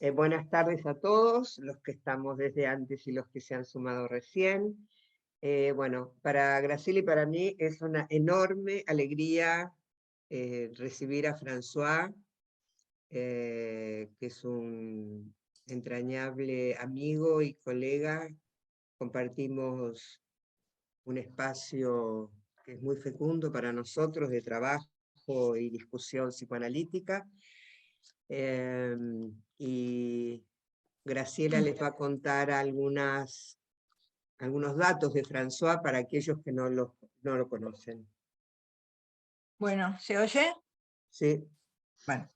Buenas tardes a todos, los que estamos desde antes y los que se han sumado recién. Bueno, para Graciela y para mí es una enorme alegría recibir a François, que es un entrañable amigo y colega. Compartimos un espacio que es muy fecundo para nosotros de trabajo y discusión psicoanalítica. Y Graciela les va a contar algunos datos de François para aquellos que no lo conocen. Bueno, ¿se oye? Sí. Bueno.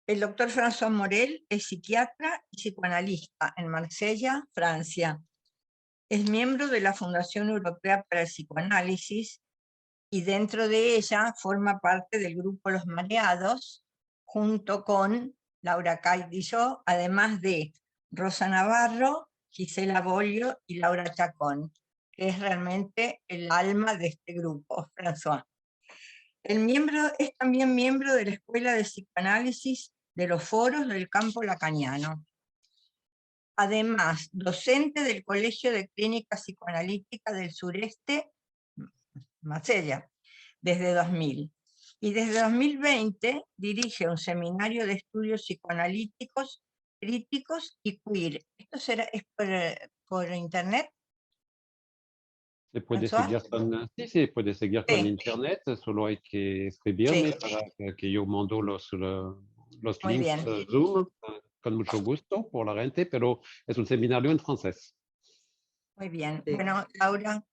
El doctor François Morel es psiquiatra y psicoanalista en Marsella, Francia. Es miembro de la Fundación Europea para el Psicoanálisis y dentro de ella forma parte del grupo Los Mareados, junto con Laura Cay y yo, además de Rosa Navarro, Gisela Boglio y Laura Chacón, que es realmente el alma de este grupo, François. Es también miembro de la Escuela de Psicoanálisis de los Foros del Campo Lacaniano. Además, docente del Colegio de Clínica Psicoanalítica del Sureste, Marsella, desde 2000. Y desde 2020 dirige un seminario de estudios psicoanalíticos, críticos y queer. ¿Esto es por internet? Se puede seguir con, sí, se puede seguir con internet, solo hay que escribirme para que yo mando los links Zoom con mucho gusto por la gente, pero es un seminario en francés. Muy bien. Sí. Bueno, Laura.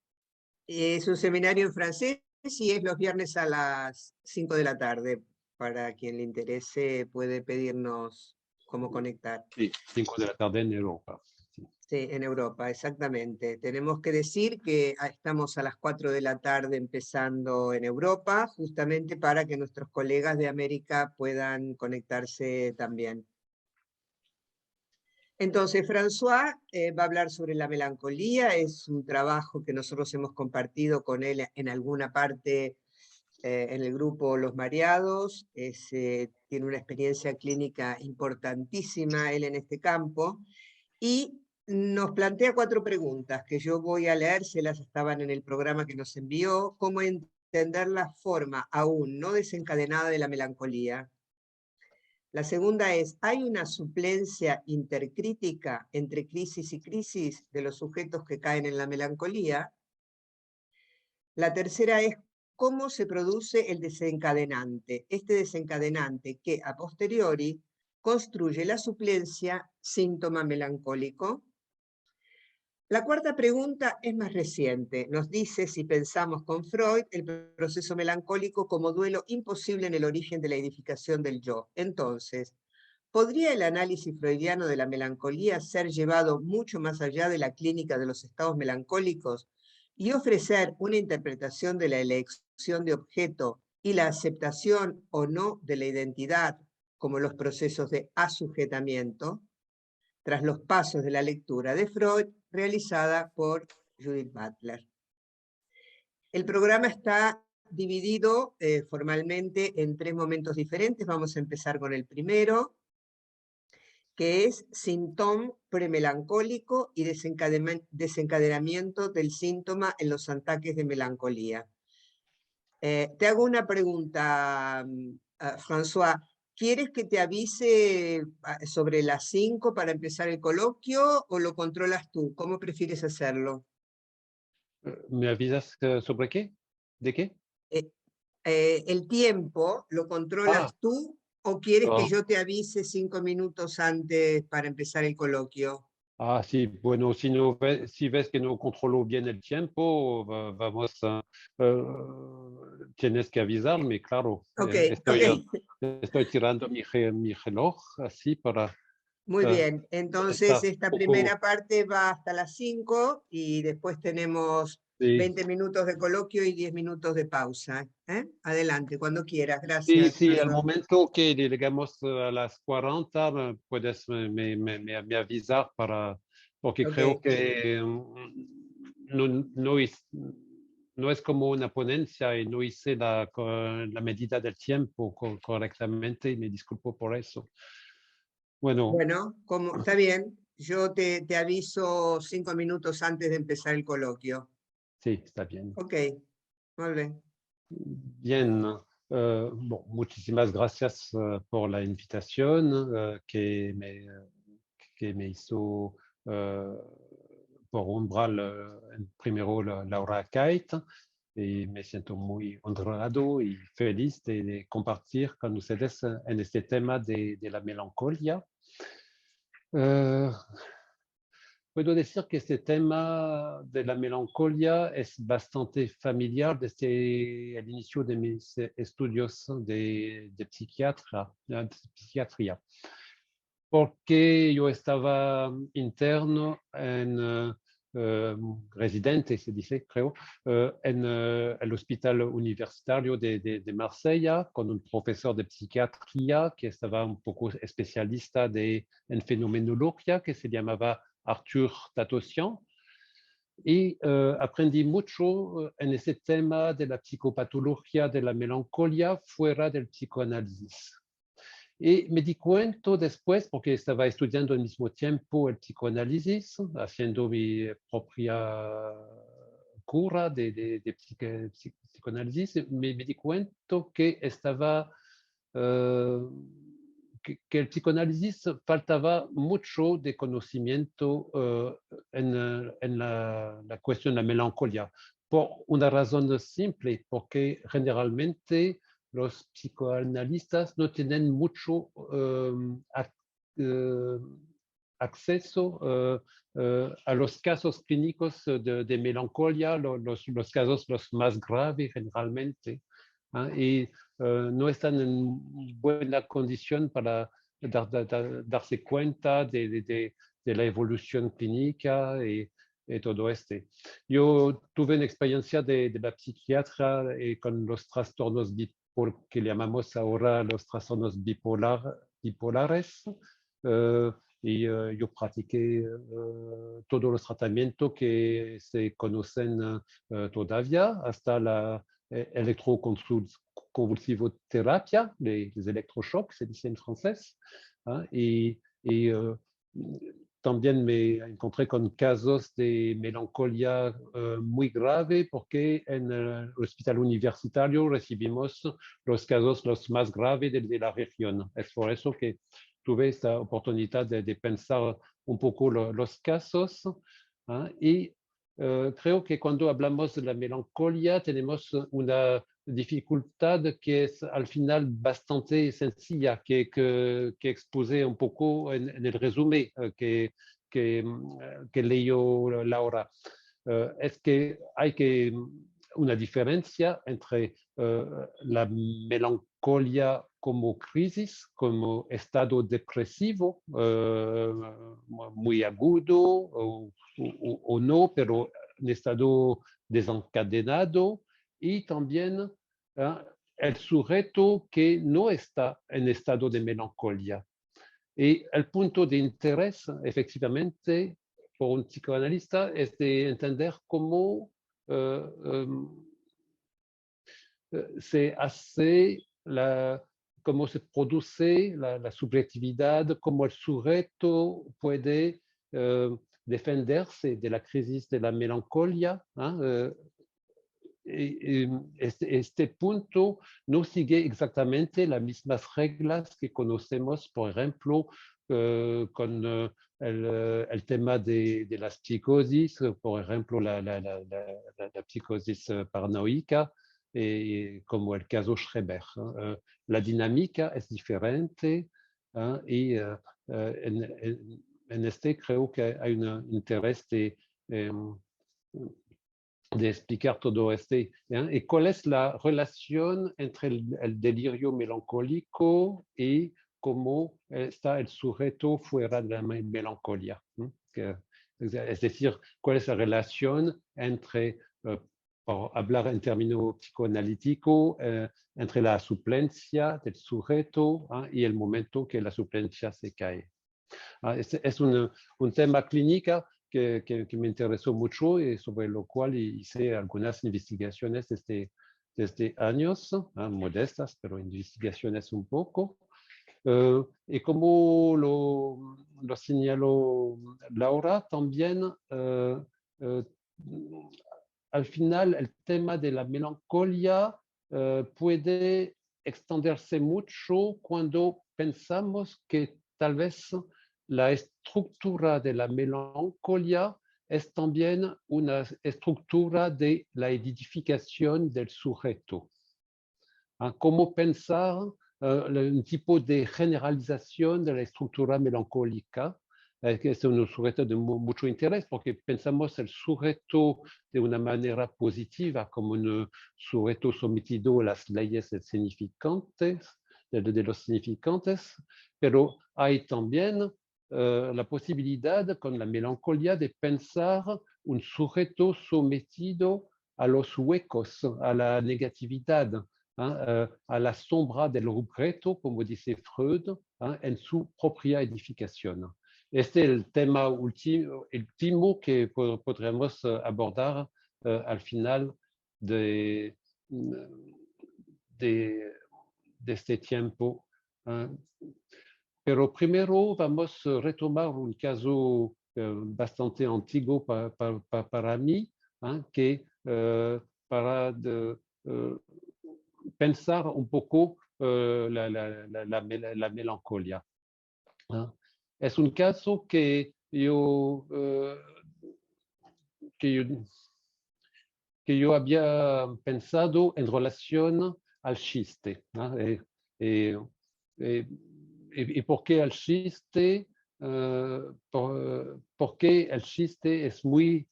Es un seminario en francés y es los viernes a las 5 de la tarde. Para quien le interese puede pedirnos cómo conectar. Sí, 5 de la tarde en Europa. Sí, en Europa, exactamente. Tenemos que decir que estamos a las 4 de la tarde empezando en Europa, justamente para que nuestros colegas de América puedan conectarse también. Entonces, François va a hablar sobre la melancolía. Es un trabajo que nosotros hemos compartido con él en alguna parte en el grupo Los Mareados. Tiene una experiencia clínica importantísima él en este campo. Y nos plantea 4 preguntas que yo voy a leérselas, estaban en el programa que nos envió. ¿Cómo entender la forma aún no desencadenada de la melancolía? La segunda es, ¿hay una suplencia intercrítica entre crisis y crisis de los sujetos que caen en la melancolía? La tercera es, ¿cómo se produce el desencadenante? Este desencadenante que a posteriori construye la suplencia síntoma melancólico. La cuarta pregunta es más reciente. Nos dice si pensamos con Freud el proceso melancólico como duelo imposible en el origen de la edificación del yo. Entonces, ¿podría el análisis freudiano de la melancolía ser llevado mucho más allá de la clínica de los estados melancólicos y ofrecer una interpretación de la elección de objeto y la aceptación o no de la identidad como los procesos de asujetamiento? Tras los pasos de la lectura de Freud, realizada por Judith Butler. El programa está dividido formalmente en 3 momentos diferentes. Vamos a empezar con el primero, que es síntoma premelancólico y desencadenamiento del síntoma en los ataques de melancolía. Te hago una pregunta, François. ¿Quieres que te avise sobre las 5 para empezar el coloquio o lo controlas tú? ¿Cómo prefieres hacerlo? ¿Me avisas sobre qué? ¿De qué? ¿El tiempo lo controlas tú o quieres que yo te avise 5 minutos antes para empezar el coloquio? Sí, bueno, si ves que no controlo bien el tiempo, vamos a... tienes que avisarme, claro. Estoy tirando mi reloj así para... Muy bien, entonces esta primera parte va hasta las 5 y después tenemos 20 minutos de coloquio y 10 minutos de pausa. Adelante, cuando quieras, gracias. Sí, al momento que llegamos a las 40, puedes me avisar porque creo que no es como una ponencia y no hice la medida del tiempo correctamente y me disculpo por eso. Bueno, está bien. Yo te aviso 5 minutos antes de empezar el coloquio. sí, está bien. Ok, muy bien. Bien, bon, muchísimas gracias por la invitación que me hizo por Umbral primero Laura Kite, y me siento muy honrado y feliz de compartir con ustedes en este tema de la melancolía. Puedo decir que este tema de la melancolía es bastante familiar desde el inicio de mis estudios de psiquiatría, porque yo estaba interno en residente, se dice, creo, en el Hospital Universitario de Marsella, con un profesor de psiquiatría que estaba un poco especialista en fenomenología, que se llamaba Arthur Tatossian, y aprendí mucho en ese tema de la psicopatología de la melancolía fuera del psicoanálisis. Y me di cuenta después, porque estaba estudiando al mismo tiempo el psicoanálisis, haciendo mi propia cura de psicoanálisis, me di cuenta que estaba que el psicoanálisis faltaba mucho de conocimiento en la cuestión de la melancolía, por una razón simple, porque generalmente los psicoanalistas no tienen mucho acceso a los casos clínicos de melancolía, los casos los más graves generalmente, y no están en buena condición para darse cuenta de la evolución clínica y todo este. Yo tuve una experiencia de la psiquiatra con los trastornos que le llamamos ahora los trastornos bipolares, y yo practiqué todos los tratamientos que se conocen todavía, hasta la electroconvulsivoterapia, les electroshocks, se dice en francés, y también me encontré con casos de melancolía muy grave, porque en el hospital universitario recibimos los casos los más graves de la región. Es por eso que tuve esta oportunidad de pensar un poco los casos, y creo que cuando hablamos de la melancolía tenemos una dificultad que es al final bastante sencilla, que expuse un poco en el resumen que leyó Laura. Es que hay una diferencia entre la melancolía como crisis, como estado depresivo muy agudo o no, pero un estado desencadenado, y también el sujeto que no está en estado de melancolía. Y el punto de interés, efectivamente, por un psicoanalista, es de entender cómo se hace cómo se produce la subjetividad, cómo el sujeto puede defenderse de la crisis de la melancolía. Este punto no sigue exactamente las mismas reglas que conocemos, por ejemplo, con el tema de las psicosis, por ejemplo, la psicosis paranoica, como el caso Schreber. La dinámica es diferente, y en este creo que hay un interés de explicar todo este. ¿Y cuál es la relación entre el delirio melancólico y cómo está el sujeto fuera de la melancolía? Es decir, cuál es la relación entre, por hablar en términos psicoanalíticos, entre la suplencia del sujeto y el momento que la suplencia se cae. Es un tema clínico que me interesó mucho y sobre lo cual hice algunas investigaciones desde años, modestas, pero investigaciones un poco. Y como lo señaló Laura también, al final el tema de la melancolía puede extenderse mucho cuando pensamos que tal vez la estructura de la melancolía es también una estructura de la edificación del sujeto. ¿Cómo pensar un tipo de generalización de la estructura melancólica? Que es un sujeto de mucho interés porque pensamos el sujeto de una manera positiva como un sujeto sometido a las leyes significantes, de los significantes, pero hay también la posibilidad con la melancolía de pensar un sujeto sometido a los huecos, a la negatividad, a la sombra del regreto, como dice Freud, en su propia edificación. Este es el tema último que podremos abordar al final de este tiempo. Pero primero vamos a retomar un caso bastante antiguo para mí, que para pensar un poco la melancolía. Es un caso que yo había pensado en relación al chiste. ¿Y por qué el chiste? Porque el chiste es muy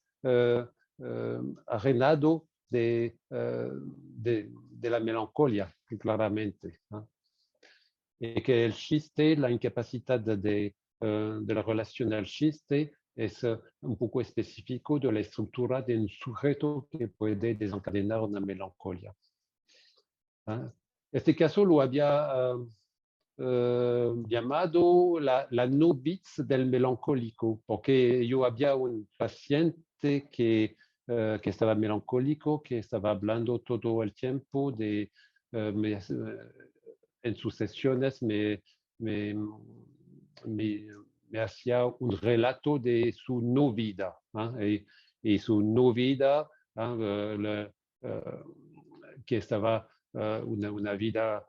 arenado de la melancolía, claramente. Y que el chiste, la incapacidad de la relación al chiste es un poco específico de la estructura de un sujeto que puede desencadenar una melancolía. Este caso lo había llamado la no-bits del melancólico, porque yo había un paciente que estaba melancólico, que estaba hablando todo el tiempo de en sus sesiones me hacía un relato de su no vida, y su no vida, que estaba una vida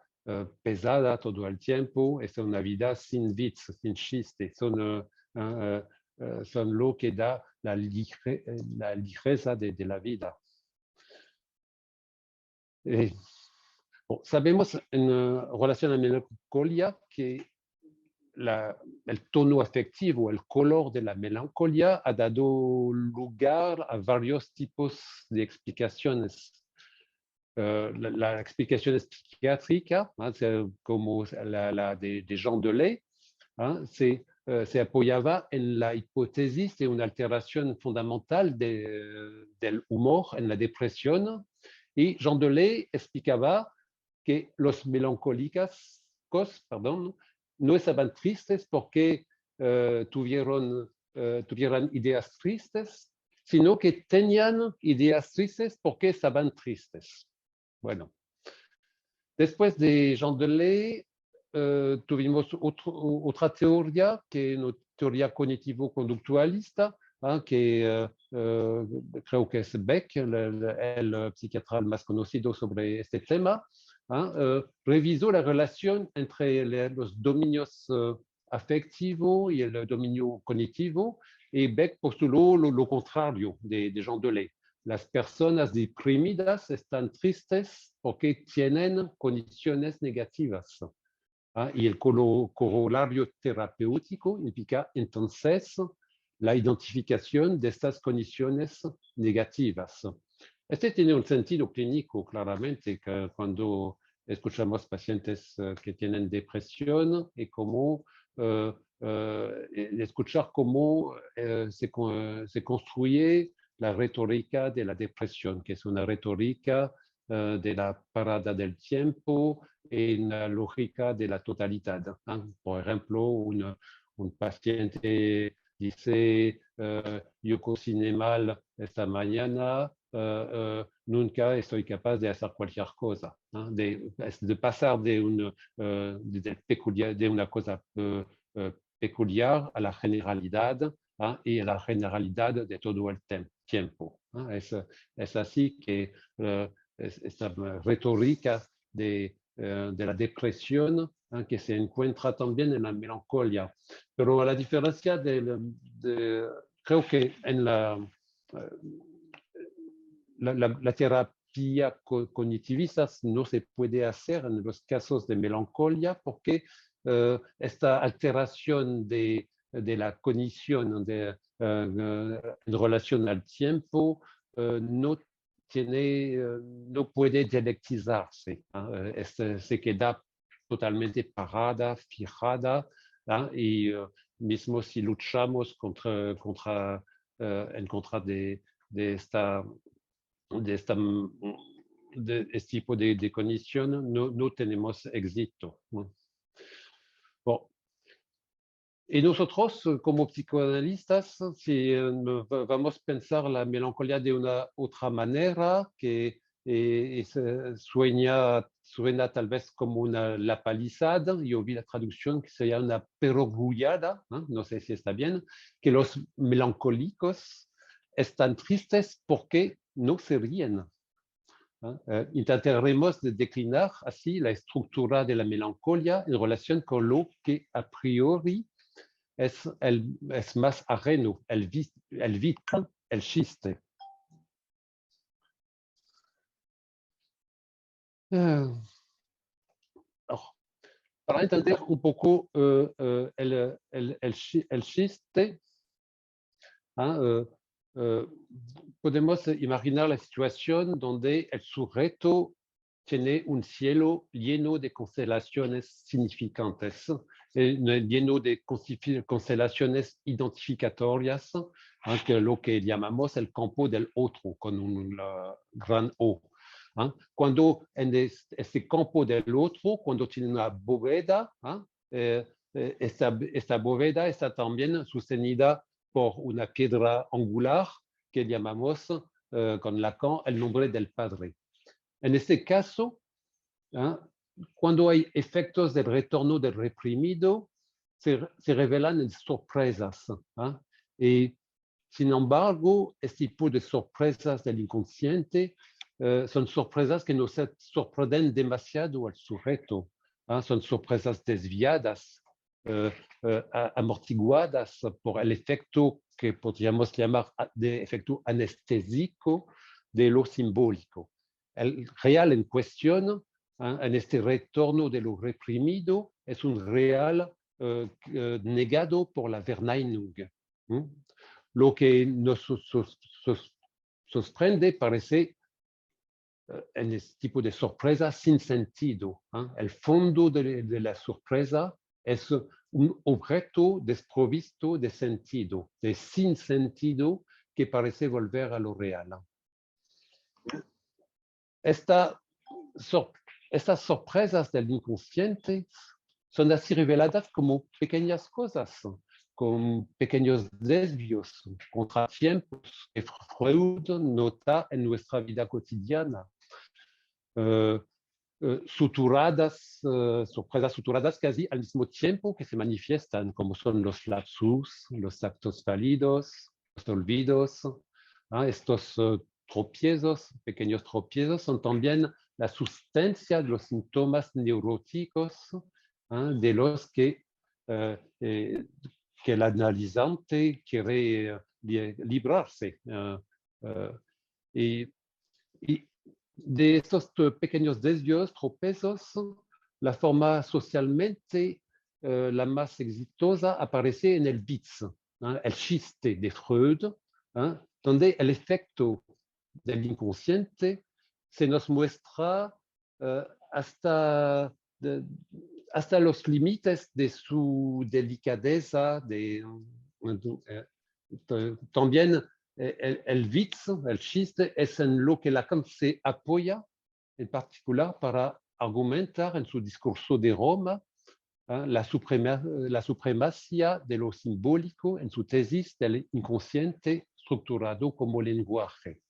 pesada todo el tiempo, es una vida sin bits, sin chiste, son lo que da la ligereza de la vida. Sabemos en relación a la melancolía que el tono afectivo, el color de la melancolía ha dado lugar a varios tipos de explicaciones. La explicación psiquiátrica, como la de Jean Delay, se apoyaba en la hipótesis de una alteración fundamental del humor en la depresión, y Jean Delay explicaba que los melancólicos no estaban tristes porque tuvieran ideas tristes, sino que tenían ideas tristes porque estaban tristes. Bueno, después de Jean Delay, tuvimos otra teoría, que es una teoría cognitivo-conductualista, que creo que es Beck, el psiquiatra más conocido sobre este tema. Revisó la relación entre los dominios afectivo y el dominio cognitivo, y Beck postuló lo contrario de Jean Delay. Las personas deprimidas están tristes porque tienen condiciones negativas. Y el corolario terapéutico implica entonces la identificación de estas condiciones negativas. Este tiene un sentido clínico, claramente, que cuando escuchamos pacientes que tienen depresión y cómo escuchar cómo se construye la retórica de la depresión, que es una retórica de la parada del tiempo en la lógica de la totalidad. Por ejemplo, un paciente dice, yo cociné mal esta mañana, nunca estoy capaz de hacer cualquier cosa, ¿no? De pasar de una cosa peculiar a la generalidad, ¿no? Y a la generalidad de todo el tiempo, ¿no? Es así que esta retórica de la depresión, ¿no? Que se encuentra también en la melancolía. Pero a la diferencia creo que en la terapia cognitivista no se puede hacer en los casos de melancolía porque esta alteración de la cognición en relación al tiempo no puede dialectizarse, ¿eh? Se queda totalmente parada, fijada, ¿eh? Y mismo si luchamos en contra de este tipo de cognición, no tenemos éxito, ¿no? Bon. Y nosotros, como psicoanalistas, si vamos a pensar la melancolía de una otra manera, que suena tal vez como la palizada, yo vi la traducción que sería una perogrullada, no sé si está bien, que los melancólicos están tristes porque no se ríen. Intentaremos de declinar así la estructura de la melancolía en relación con lo que a priori es más ajeno, el vice, el chiste. Para entender un poco el chiste, podemos imaginar la situación donde el sujeto tiene un cielo lleno de constelaciones significantes, lleno de constelaciones identificatorias, que lo que llamamos el campo del otro, con un gran O. Cuando en este campo del otro, cuando tiene una bóveda, esta bóveda está también sostenida por una piedra angular que llamamos con Lacan el nombre del Padre. En este caso, cuando hay efectos del retorno del reprimido, se revelan en sorpresas. Y, sin embargo, este tipo de sorpresas del inconsciente son sorpresas que no se sorprenden demasiado al sujeto. Son sorpresas desviadas, amortiguadas por el efecto que podríamos llamar de efecto anestésico de lo simbólico. El real en cuestión, en este retorno de lo reprimido, es un real negado por la Verneinung. Lo que nos sorprende parece en este tipo de sorpresa sin sentido. El fondo de la sorpresa es un objeto desprovisto de sentido, de sin sentido que parece volver a lo real. Estas sorpresas del inconsciente son así reveladas como pequeñas cosas, con pequeños desvíos, contratiempos que Freud nota en nuestra vida cotidiana. Sorpresas suturadas casi al mismo tiempo que se manifiestan, como son los lapsus, los actos fallidos, los olvidos. Estos tropiezos, pequeños tropiezos, son también la sustancia de los síntomas neuróticos de los que el analizante quiere librarse. Y de estos pequeños desvíos, tropezos, la forma socialmente la más exitosa aparece en el Witz, el chiste de Freud, donde el efecto del inconsciente se nos muestra hasta los límites de su delicadeza, también el Witz, el chiste, es en lo que Lacan se apoya en particular para argumentar en su discurso de Roma la supremacía de lo simbólico en su tesis del inconsciente estructurado como lenguaje.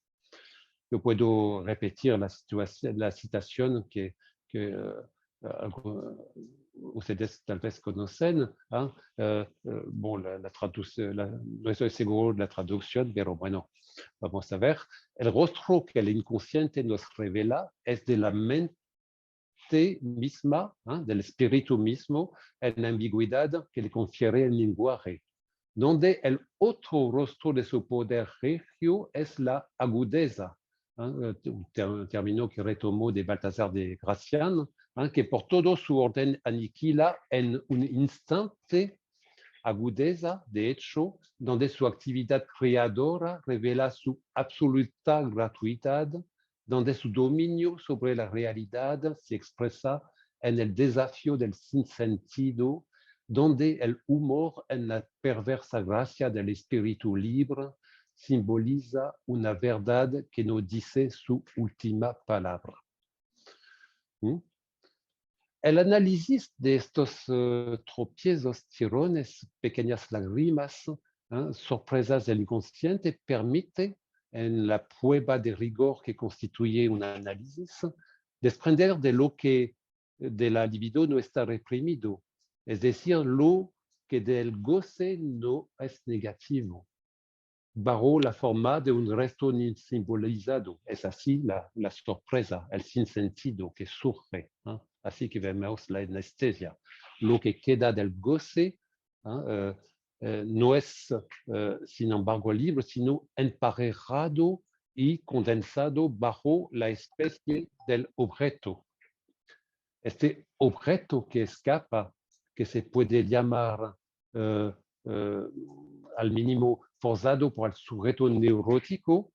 Yo puedo repetir la citación que ustedes tal vez conocen. Bon, no estoy seguro de la traducción, pero bueno, vamos a ver. El rostro que el inconsciente nos revela es de la mente misma, del espíritu mismo, en la ambigüedad que le confiere el lenguaje, donde el otro rostro de su poder regio es la agudeza, un término que retomó de Baltasar de Gracián, que por todo su orden aniquila en un instante agudeza, de hecho, donde su actividad creadora revela su absoluta gratuidad, donde su dominio sobre la realidad se expresa en el desafío del sinsentido, donde el humor en la perversa gracia del espíritu libre simboliza una verdad que no dice su última palabra. El análisis de estos tropiezos, tirones, pequeñas lágrimas, sorpresas del inconsciente, permite, en la prueba de rigor que constituye un análisis, desprender de lo que de la libido no está reprimido, es decir, lo que del goce no es negativo, bajo la forma de un resto simbolizado. Es así la sorpresa, el sinsentido que surge. Así que vemos la anestesia. Lo que queda del goce no es, sin embargo, libre, sino emparejado y condensado bajo la especie del objeto. Este objeto que escapa, que se puede llamar al mínimo forzado por el sujeto neurótico,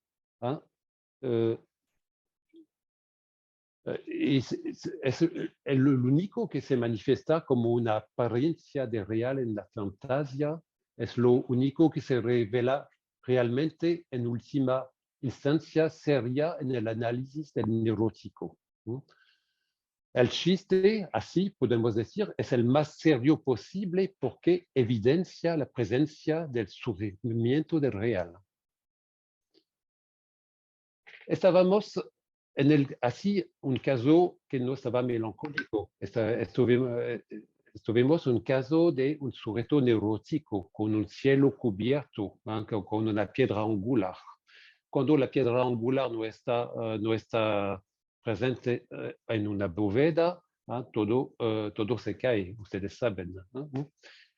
es el único que se manifiesta como una apariencia de real en la fantasía, es lo único que se revela realmente en última instancia seria en el análisis del neurótico. El chiste, así podemos decir, es el más serio posible porque evidencia la presencia del sufrimiento del real. Estábamos así un caso que no estaba melancólico. Estuvimos un caso de un sujeto neurótico con un cielo cubierto, con una piedra angular. Cuando la piedra angular no está presente en una bóveda, todo se cae, ustedes saben.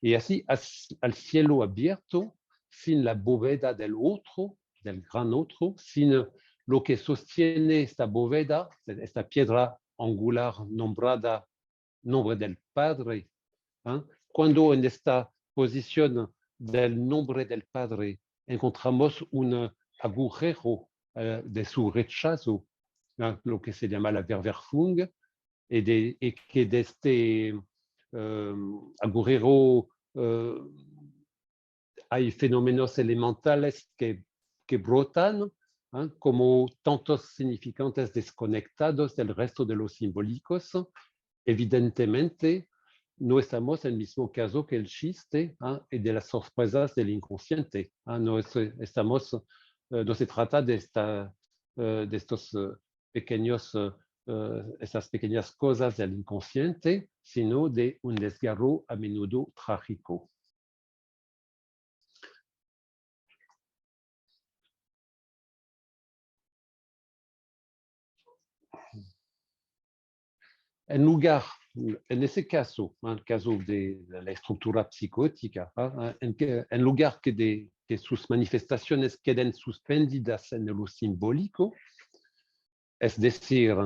Y así, al cielo abierto, sin la bóveda del otro, del gran otro, sin lo que sostiene esta bóveda, esta piedra angular nombrada nombre del Padre. Cuando en esta posición del nombre del Padre encontramos un agujero de su rechazo, lo que se llama la Verwerfung, y que de este agujero hay fenómenos elementales que brotan, como tantos significantes desconectados del resto de los simbólicos. Evidentemente, no estamos en el mismo caso que el chiste y de las sorpresas del inconsciente. No se trata de estos pequeños, estas pequeñas cosas del inconsciente, sino de un desgarro a menudo trágico. En ese caso, el caso de la estructura psicótica, en lugar que sus manifestaciones queden suspendidas en lo simbólico, es decir,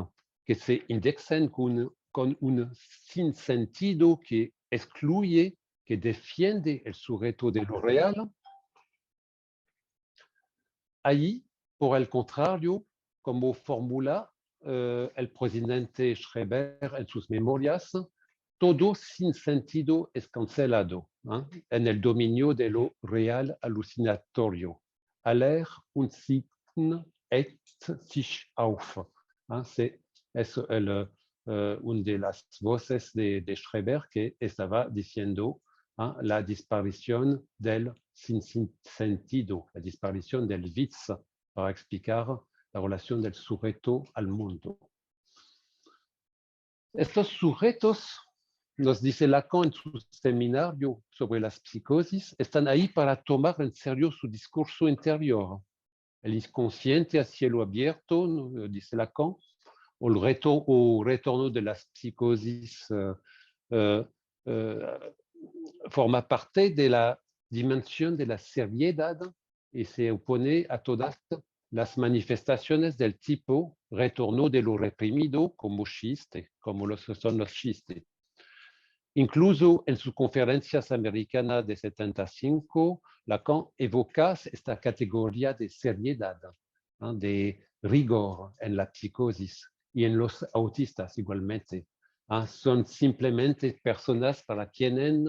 que se indexen con un sinsentido que excluye, que defiende el sujeto de lo real, ahí, por el contrario, como formula el presidente Schreber en sus memorias, todo sinsentido es cancelado en el dominio de lo real alucinatorio. Aller Unsinn et sich auf. Es una de las voces de Schreber que estaba diciendo la desaparición del sinsentido, la desaparición del Witz, para explicar la relación del sujeto al mundo. Estos sujetos, nos dice Lacan en su seminario sobre las psicosis, están ahí para tomar en serio su discurso interior. El inconsciente a cielo abierto, dice Lacan, o el retorno de las psicosis forma parte de la dimensión de la seriedad y se opone a todas las manifestaciones del tipo retorno de lo reprimido como chiste, como son los chistes. Incluso en sus conferencias americanas de 75, Lacan evoca esta categoría de seriedad, de rigor en la psicosis y en los autistas igualmente. Son simplemente personas para quienes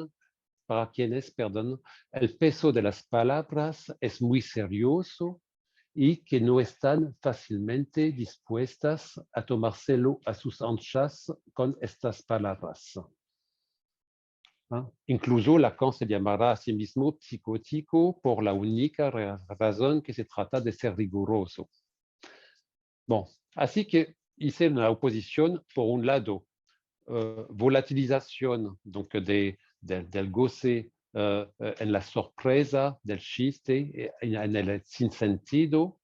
el peso de las palabras es muy serioso y que no están fácilmente dispuestas a tomárselo a sus anchas con estas palabras. Incluso Lacan se llamará a sí mismo psicótico por la única razón que se trata de ser riguroso. Bon, así que hice una oposición, por un lado, volatilización donc del goce en la sorpresa del chiste, en el sinsentido,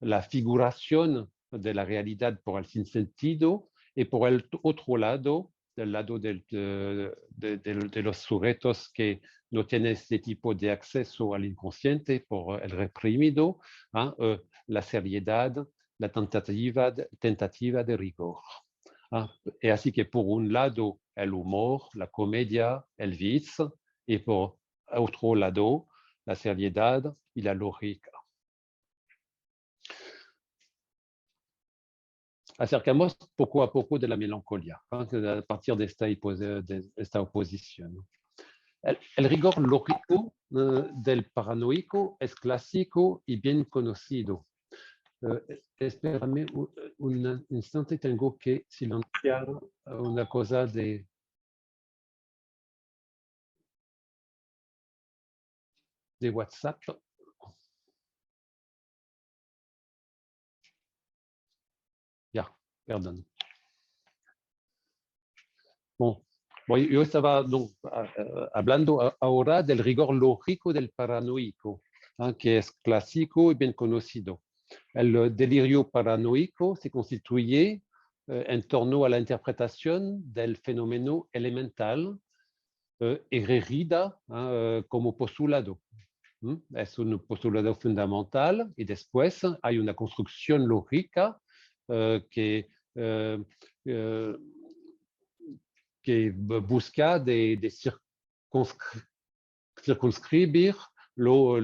la figuración de la realidad por el sinsentido, y por el otro lado, del lado de los sujetos que no tienen este tipo de acceso al inconsciente por el reprimido, la seriedad, la tentativa de rigor. Y así que por un lado el humor, la comedia, el witz, y por otro lado la seriedad y la lógica. Acercamos poco a poco de la melancolía, a partir de esta oposición. El rigor lógico del paranoico es clásico y bien conocido. Espérame un instante, tengo que silenciar una cosa de WhatsApp. Ya, perdón. Bon, yo estaba hablando ahora del rigor lógico del paranoico, que es clásico y bien conocido. El delirio paranoico se constituye en torno a la interpretación del fenómeno elemental ejercida como postulado. Es un postulado fundamental y después hay una construcción lógica que busca de circunscribir lo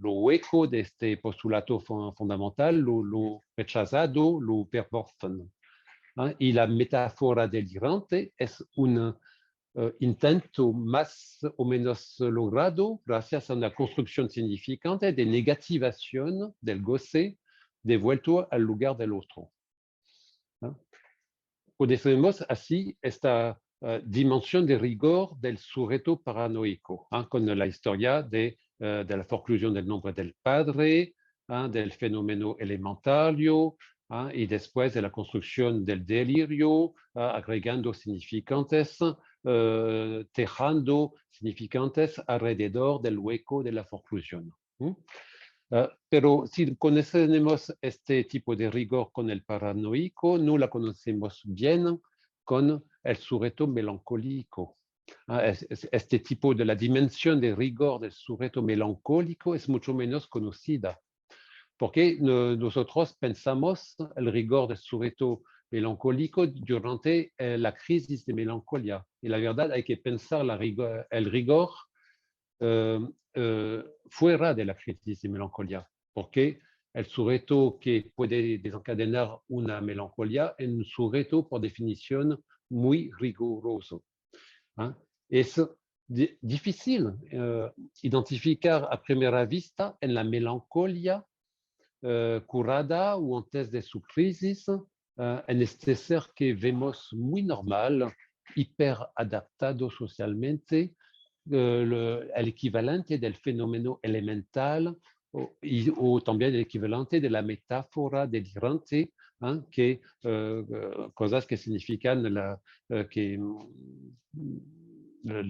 hueco de este postulado fundamental, lo rechazado, lo perverso. Y la metáfora delirante es un intento más o menos logrado gracias a una construcción significante de negativación del goce devuelto al lugar del otro. Conocemos así esta dimensión de rigor del sujeto paranoico, con la historia de la forclusión del nombre del padre, del fenómeno elementario, y después de la construcción del delirio, agregando significantes, tejando significantes alrededor del hueco de la forclusión. Pero si conocemos este tipo de rigor con el paranoico, no la conocemos bien con el sujeto melancólico. Este tipo de la dimensión de rigor del sujeto melancólico es mucho menos conocida, porque nosotros pensamos el rigor del sujeto melancólico durante la crisis de melancolía. Y la verdad hay que pensar el rigor fuera de la crisis de melancolía, porque el sujeto que puede desencadenar una melancolía es un sujeto por definición muy riguroso. Es difícil identificar a primera vista en la melancolía curada o antes de su crisis en este ser que vemos muy normal, hiper adaptado socialmente, el equivalente del fenómeno elemental o también el equivalente de la metáfora delirante, que cosas que significan la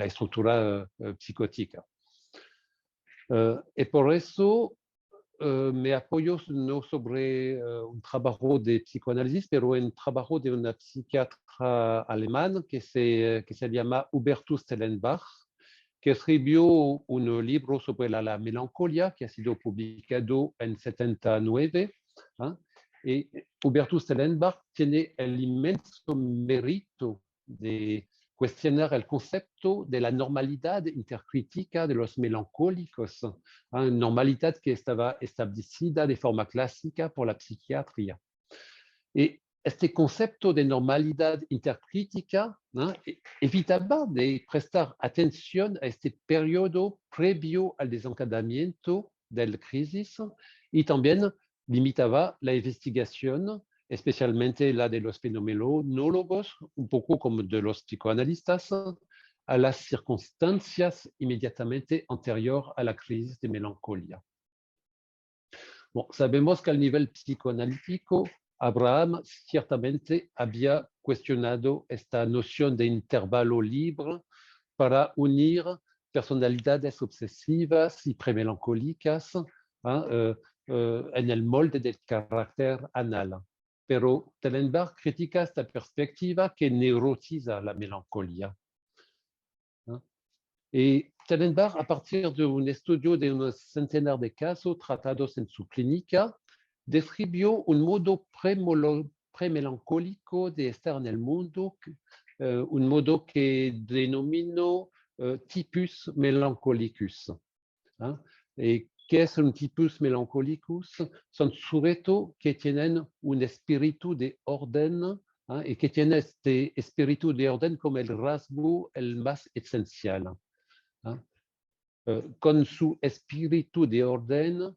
estructura psicótica. Y por eso me apoyo no sobre un trabajo de psicoanálisis, pero en trabajo de una psiquiatra alemán que se llama Hubertus Tellenbach, que escribió un libro sobre la melancolía que ha sido publicado en 79. Y Hubertus Tellenbach tiene el inmenso mérito de cuestionar el concepto de la normalidad intercrítica de los melancólicos, normalidad que estaba establecida de forma clásica por la psiquiatría. Y este concepto de normalidad intercrítica evitaba de prestar atención a este periodo previo al desencadenamiento de la crisis y también limitaba la investigación, especialmente la de los fenomenólogos, un poco como de los psicoanalistas, a las circunstancias inmediatamente anteriores a la crisis de melancolía. Bon, sabemos que al nivel psicoanalítico, Abraham ciertamente había cuestionado esta noción de intervalo libre para unir personalidades obsesivas y premelancólicas en el molde del carácter anal. Pero Tellenbach critica esta perspectiva que neurotiza la melancolía. Y Tellenbach, a partir de un estudio de unos centenar de casos tratados en su clínica, describió un modo premelancólico de estar en el mundo, un modo que denominó typus melancholicus. ¿Y qué es un typus melancholicus? Son sujetos que tienen un espíritu de orden y que tienen este espíritu de orden como el rasgo el más esencial. Con su espíritu de orden,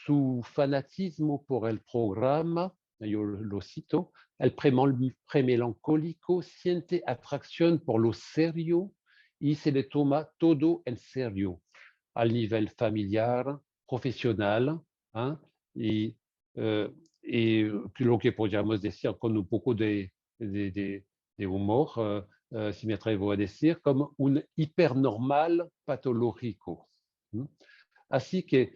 su fanatismo por el programa, yo lo cito, el premelancólico siente atracción por lo serio y se le toma todo en serio, al nivel familiar, profesional, y lo que podríamos decir con un poco de humor, si me atrevo a decir, como un hipernormal patológico. Así que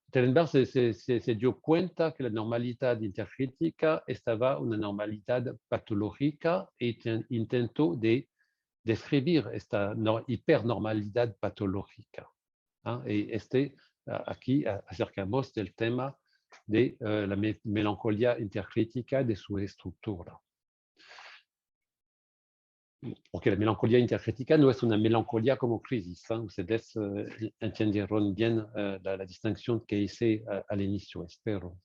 Tellenbach se dio cuenta que la normalidad intercrítica estaba una normalidad patológica e intentó de describir esta hipernormalidad patológica. Y aquí acercamos del tema de la melancolía intercrítica, de su estructura. Porque la melancolía intercrítica no es una melancolía como crisis. Ustedes entendieron bien la distinción que hice al inicio, espero.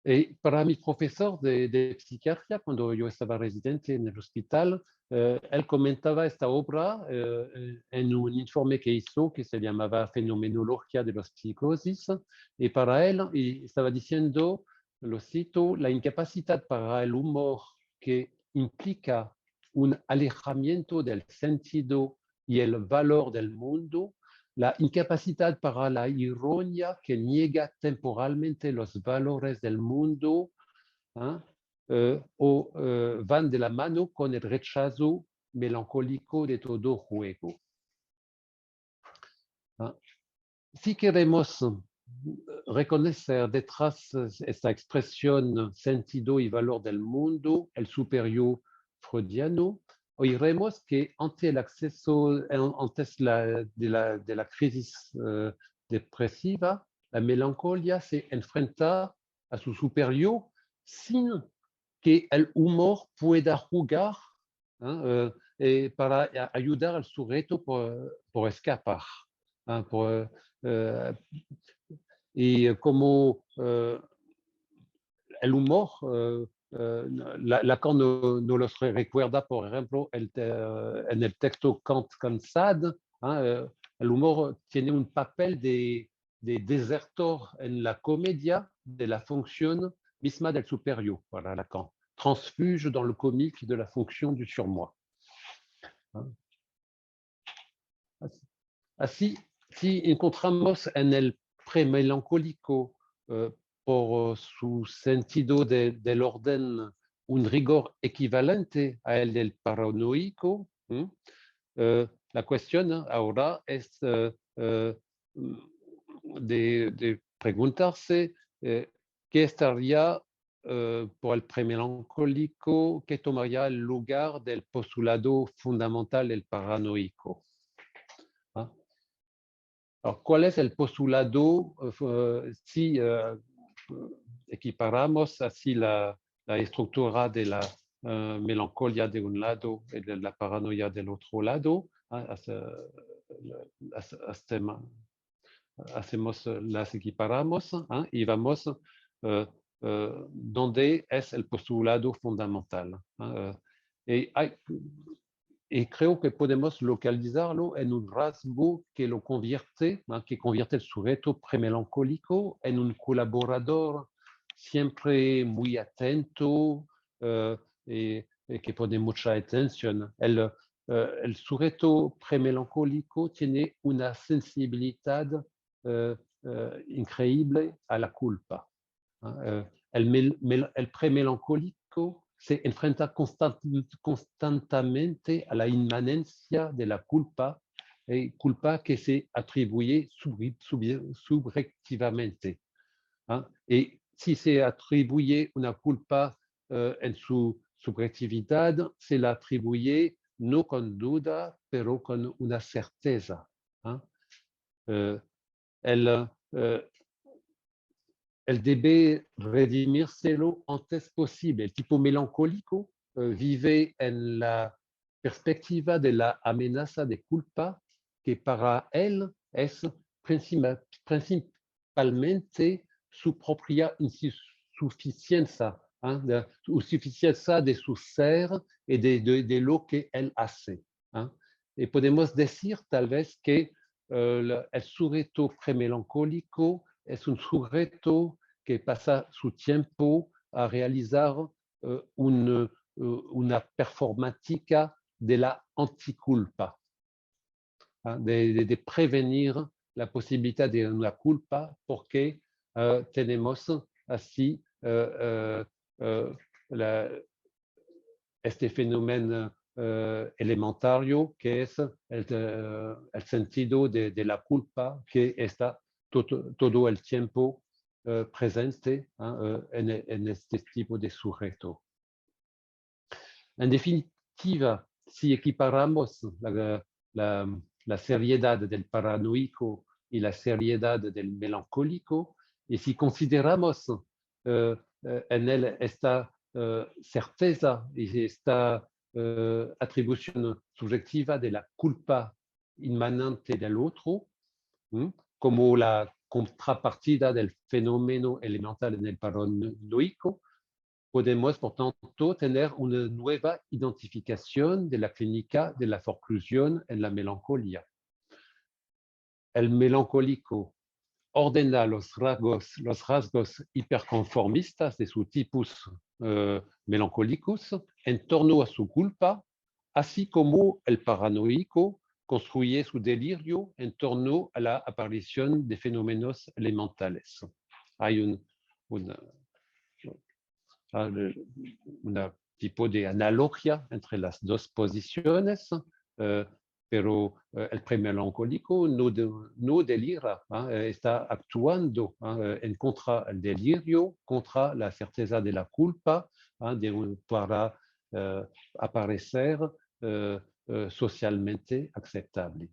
Y para mi profesor de psiquiatría, cuando yo estaba residente en el hospital, él comentaba esta obra en un informe que hizo que se llamaba Fenomenología de las psicosis, y para él estaba diciendo, lo cito, la incapacidad para el humor que implica un alejamiento del sentido y el valor del mundo, la incapacidad para la ironía que niega temporalmente los valores del mundo, van de la mano con el rechazo melancólico de todo juego. Si queremos reconocer detrás esta expresión sentido y valor del mundo, el superior freudiano, oiremos que ante el acceso, antes de la crisis depresiva, la melancolía se enfrenta a su superior sin que el humor pueda jugar para ayudar al sujeto por escapar. Y como el humor, Lacan no los recuerda, por ejemplo, en el texto Kant-Sade, el humor tiene un papel de desertor en la comedia de la función misma del superio, para Lacan, transfuge dans le comique de la fonction du surmoi. Así, si encontramos en el premelancólico por su sentido del orden un rigor equivalente a el del paranoico, la cuestión ahora es de preguntarse qué estaría por el premelancólico, qué tomaría el lugar del postulado fundamental del paranoico. Alors, ¿cuál es el postulado si equiparamos así la estructura de la melancolía de un lado y de la paranoia del otro lado? Las equiparamos y vamos donde es el postulado fundamental. Y creo que podemos localizarlo en un rasgo que lo convierte, que convierte el sujeto premelancólico en un colaborador siempre muy atento y que pone mucha atención. El sujeto premelancólico tiene una sensibilidad increíble a la culpa. El premelancólico se enfrenta constantemente a la inmanencia de la culpa que se atribuye subjetivamente. Y si se atribuye una culpa en su subjetividad, se la atribuye no con duda, pero con una certeza. Él debe redimirse-lo antes posible. El tipo melancólico vive en la perspectiva de la amenaza de culpa que para él es principalmente su propia insuficiencia, insuficiencia de su ser y de lo que él hace. Y podemos decir tal vez que el sujeto premelancólico es un sujeto que pasa su tiempo a realizar una performática de la anticulpa, de prevenir la posibilidad de una culpa porque tenemos así este fenómeno elementario que es el sentido de la culpa que está todo el tiempo presente en este tipo de sujeto. En definitiva, si equiparamos la seriedad del paranoico y la seriedad del melancólico, y si consideramos en él esta certeza y esta atribución subjetiva de la culpa inmanente del otro, como la contrapartida del fenómeno elemental en el paranoico, podemos, por tanto, tener una nueva identificación de la clínica de la forclusión en la melancolía. El melancólico ordena los rasgos hiperconformistas de su tipus melancólicos en torno a su culpa, así como el paranoico construye su delirio en torno a la aparición de fenómenos elementales. Hay un tipo de analogía entre las dos posiciones, pero el premelancólico no delira, está actuando en contra del delirio, contra la certeza de la culpa, para aparecer socialmente aceptable.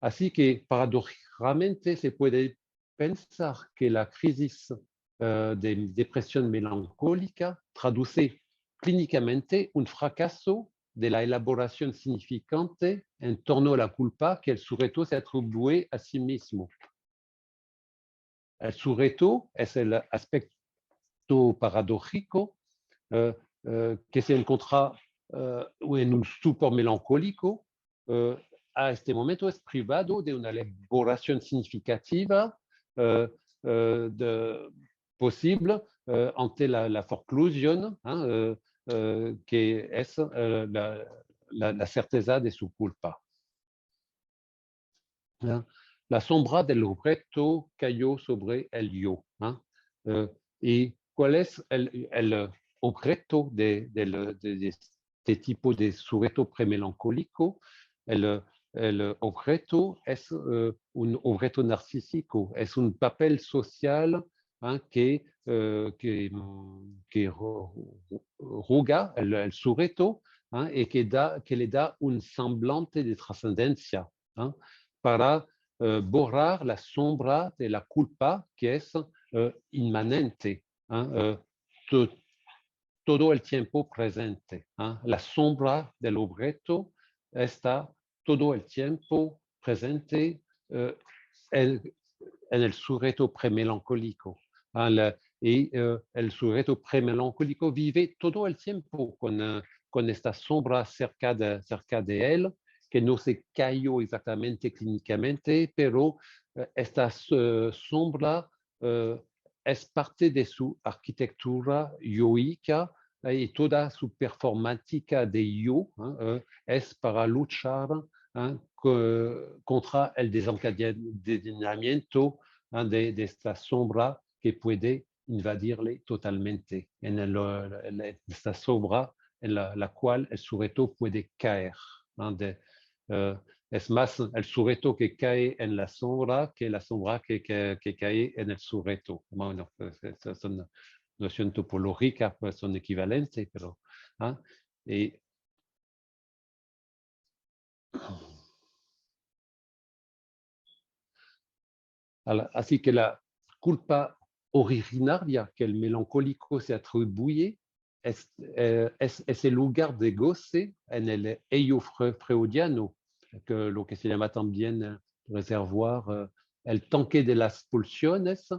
Así que paradójicamente se puede pensar que la crisis de depresión melancólica traduce clínicamente un fracaso de la elaboración significante en torno a la culpa que el sujeto se atribuye a sí mismo. El sujeto es el aspecto paradójico que se encuentra en un stupor melancólico. A este momento es privado de una elaboración significativa posible ante la forclusión, que es la certeza de su culpa. La sombra del objeto cayó sobre el yo. ¿Y cuál es el objeto de este tipo de sujeto premelancólico? El objeto es un objeto narcísico, es un papel social que ruga el sujeto y que le da un semblante de trascendencia para borrar la sombra de la culpa que es inmanente, todo el tiempo presente. La sombra del objeto está todo el tiempo presente en el sujeto premelancólico. Y el sujeto premelancólico vive todo el tiempo con esta sombra cerca de él, que no se cayó exactamente clínicamente, pero esta sombra es parte de su arquitectura yoica y toda su performática de yo es para luchar contra el desencadenamiento de esta sombra que puede invadirle totalmente, esta sombra en la cual el sujeto puede caer. Es más el sujeto que cae en la sombra que la sombra que cae en el sujeto. Bueno, son nociones topológicas, pues son equivalentes, pero... y, así que la culpa originaria que el melancólico se atribuye es el lugar de goce en el ello freudiano, que lo que se llama también reservoir, el tanque de las pulsiones,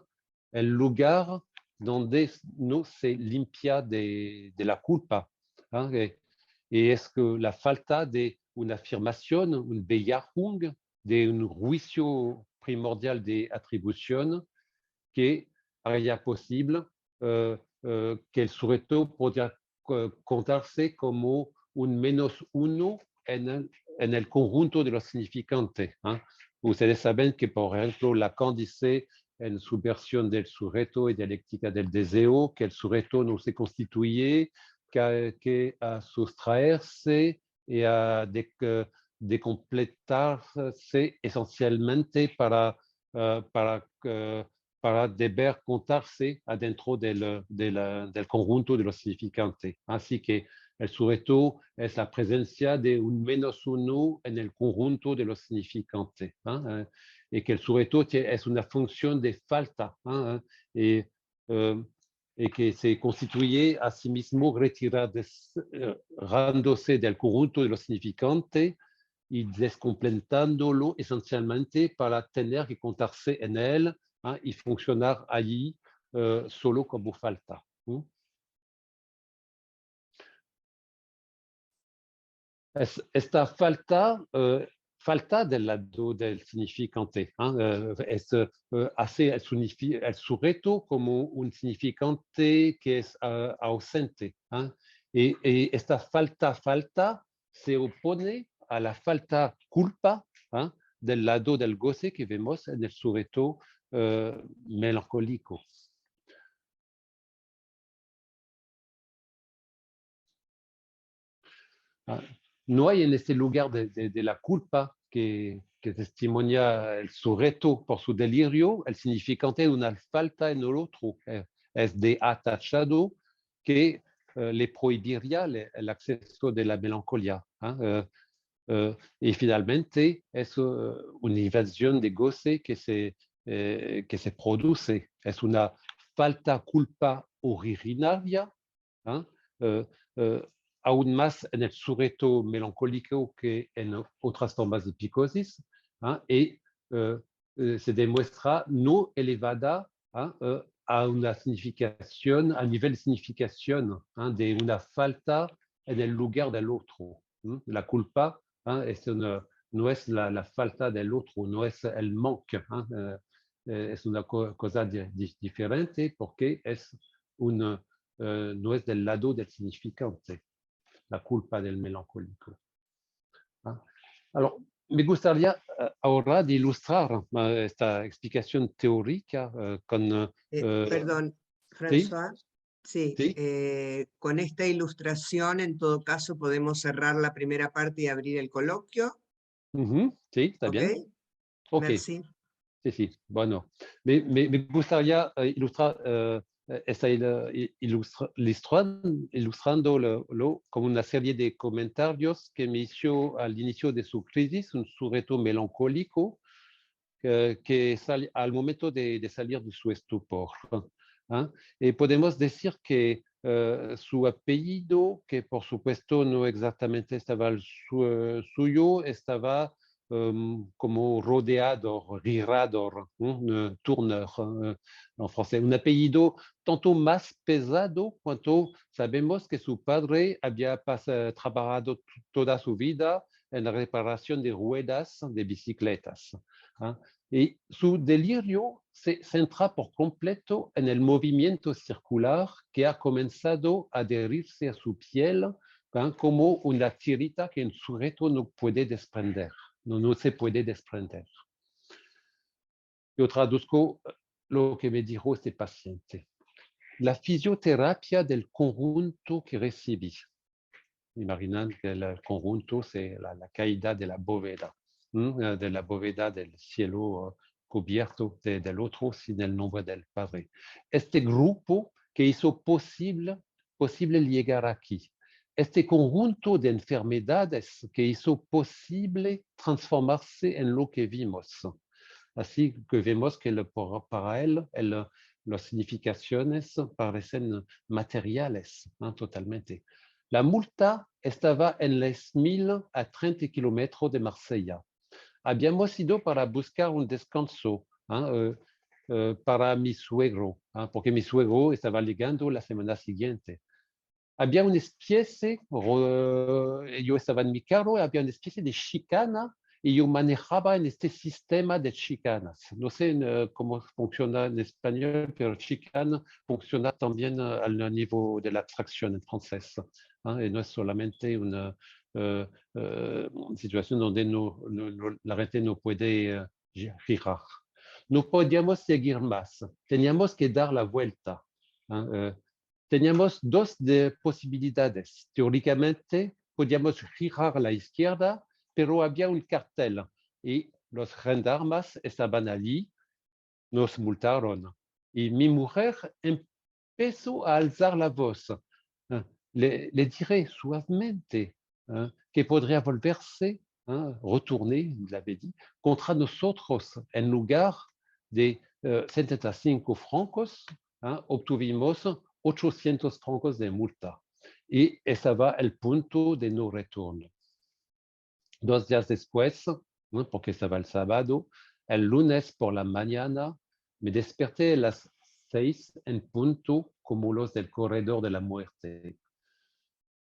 el lugar donde no se limpia de la culpa. Y es que la falta de una afirmación, un Bejahung, de un juicio primordial de atribución que haría posible que el sujeto podría contarse como un -1 en el conjunto de los significantes. Ustedes saben que, por ejemplo, Lacan dice en su versión del sujeto y dialéctica del deseo que el sujeto no se constituye que a sustraerse y a de completarse esencialmente para deber contarse adentro del conjunto de los significantes. Así que el sujeto es la presencia de un -1 en el conjunto de los significantes. Y que el sujeto es una función de falta. Y que se constituye a sí mismo retirándose del conjunto de los significantes y descompletándolo esencialmente para tener que contarse en él y funcionar allí solo como falta. Esta falta del lado del significante hace el sujeto como un significante que es ausente. Y esta falta se opone a la falta culpa del lado del goce que vemos en el sujeto melancólico. No hay en este lugar de la culpa que testimonia el sujeto por su delirio, el significante de una falta en el otro. Es de atachado que le prohibiría el acceso de la melancolía. Y finalmente es una invasión de goce que se produce. Es una falta culpa originaria, aún más en el sujeto melancólico que en otras formas de psicosis, y se demuestra no elevada a una significación, a nivel de significación de una falta en el lugar del otro. La culpa no es la falta del otro, no es el manque. es una cosa diferente porque no es del lado del significante, la culpa del melancólico. Alors, me gustaría ahora de ilustrar esta explicación teórica con... perdón, François. Sí, ¿sí? Con esta ilustración, en todo caso, podemos cerrar la primera parte y abrir el coloquio. Sí, está bien. Ok. Merci. Sí, bueno. Me gustaría ilustrar ilustrándolo como una serie de comentarios que me hizo al inicio de su crisis, un sujeto melancólico que sale al momento de salir de su estupor. Y podemos decir que su apellido, que por supuesto no exactamente estaba el suyo, estaba como rodeado, rirador, tourneur en francés, un apellido tanto más pesado cuanto sabemos que su padre había trabajado toda su vida en la reparación de ruedas de bicicletas. Y su delirio se centra por completo en el movimiento circular que ha comenzado a adherirse a su piel como una tirita que un sujeto no puede desprender, no se puede desprender. Yo traduzco lo que me dijo este paciente. La fisioterapia del conjunto que recibí. Imaginan que el conjunto es la caída de la bóveda. De la bóveda del cielo cubierto del otro sin el nombre del Padre. Este grupo que hizo posible llegar aquí. Este conjunto de enfermedades que hizo posible transformarse en lo que vimos. Así que vemos que para él las significaciones parecen materiales totalmente. La multa estaba en Les Milles a 30 kilómetros de Marsella. Habíamos ido para buscar un descanso para mi suegro, porque mi suegro estaba llegando la semana siguiente. Había una especie, yo estaba en mi carro, había una especie de chicana y yo manejaba en este sistema de chicanas. No sé cómo funciona en español, pero chicane funciona también al nivel de la abstracción en francés. Y no es solamente una situación donde la gente no puede girar. No podíamos seguir más, teníamos que dar la vuelta. Teníamos dos posibilidades. Teóricamente, podíamos girar a la izquierda, pero había un cartel y los gendarmes estaban allí, nos multaron. Y mi mujer empezó a alzar la voz. Le diré suavemente que podría volverse, retourner, l'avait dit, contra nosotros en lugar de 75 francos, obtuvimos 800 francos de multa. Y ese va el punto de no retorno. 2 días después, porque estaba el sábado, el lunes por la mañana, me desperté a las 6 en punto como los del corredor de la muerte.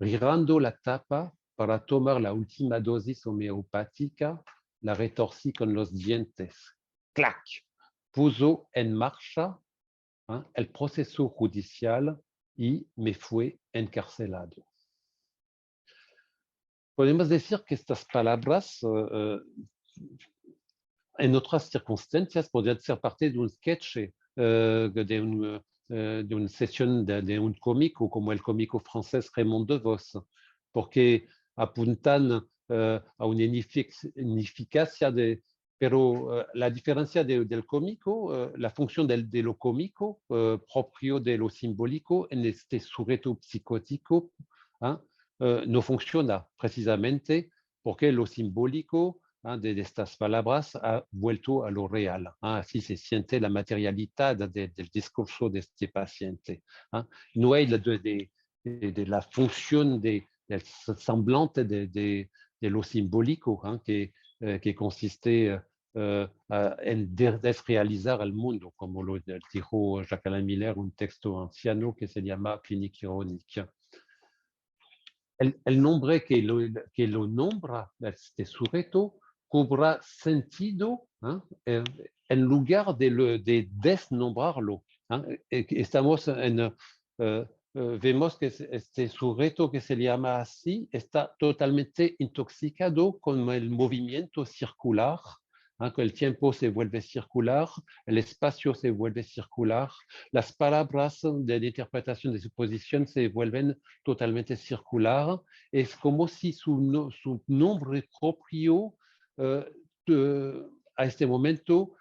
Girando la tapa para tomar la última dosis homeopática, la retorcí con los dientes. ¡Clac! Puso en marcha el proceso judicial y me fue encarcelado. Podemos decir que estas palabras, en otras circunstancias, podrían ser parte de un sketch, de una sesión de un cómico, como el cómico francés Raymond Devos, porque apuntan a una ineficacia pero la diferencia del cómico, la función de lo cómico propio de lo simbólico en este sujeto psicótico no funciona precisamente porque lo simbólico de estas palabras ha vuelto a lo real. Así se siente la materialidad del discurso de este paciente. No hay de la función del semblante de lo simbólico que consiste en desrealizar el mundo, como lo dijo Jacques-Alain Miller, un texto anciano que se llama Clinique ironique. El nombre que lo nombra este sujeto cobra sentido en lugar de desnombrarlo. Estamos vemos que este sujeto que se llama así está totalmente intoxicado con el movimiento circular, que el tiempo se vuelve circular, el espacio se vuelve circular, las palabras de interpretación de su posición se vuelven totalmente circular. Es como si su nombre propio a este momento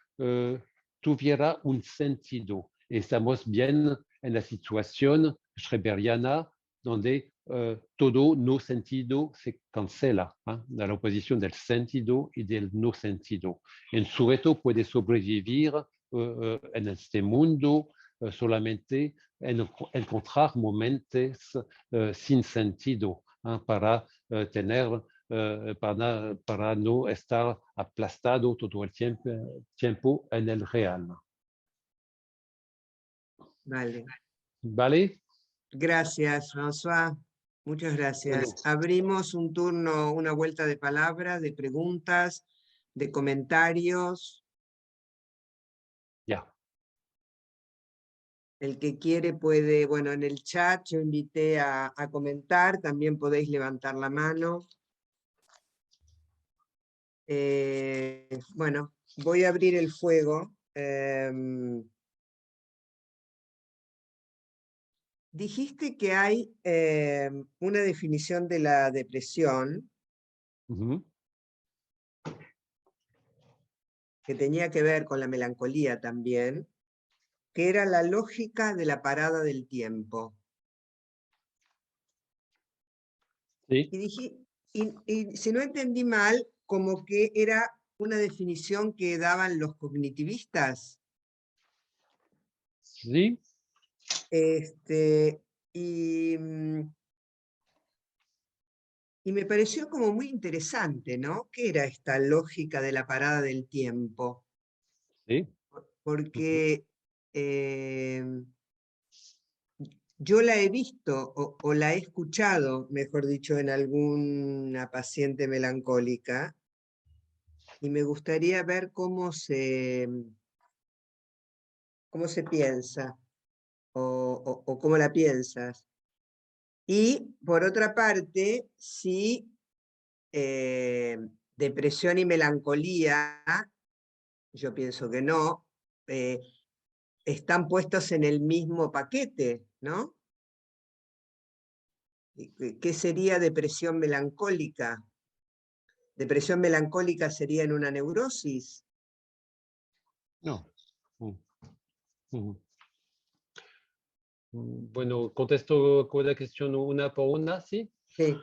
tuviera un sentido. Estamos bien en la situación schreberiana donde todo no sentido se cancela, la oposición del sentido y del no sentido. El sujeto puede sobrevivir en este mundo solamente en encontrar momentos sin sentido para tener para no estar aplastado todo el tiempo en el real. Vale. ¿Vale? Gracias, François. Muchas gracias. Bueno. Abrimos un turno, una vuelta de palabras, de preguntas, de comentarios. Ya. El que quiere puede, bueno, en el chat yo invité a comentar, también podéis levantar la mano. Bueno, voy a abrir el fuego. Dijiste que hay una definición de la depresión que tenía que ver con la melancolía también, que era la lógica de la parada del tiempo. Sí. Y si no entendí mal, como que era una definición que daban los cognitivistas. Sí. Y me pareció como muy interesante, ¿no? ¿Qué era esta lógica de la parada del tiempo? Sí. Porque yo la he visto o la he escuchado, mejor dicho, en alguna paciente melancólica, y me gustaría ver cómo se piensa o cómo la piensas. Y por otra parte, si depresión y melancolía, yo pienso que no, están puestos en el mismo paquete, ¿no? ¿Qué sería depresión melancólica? ¿Depresión melancólica sería en una neurosis? No. Bueno, contesto con la cuestión una por una, ¿sí? Sí.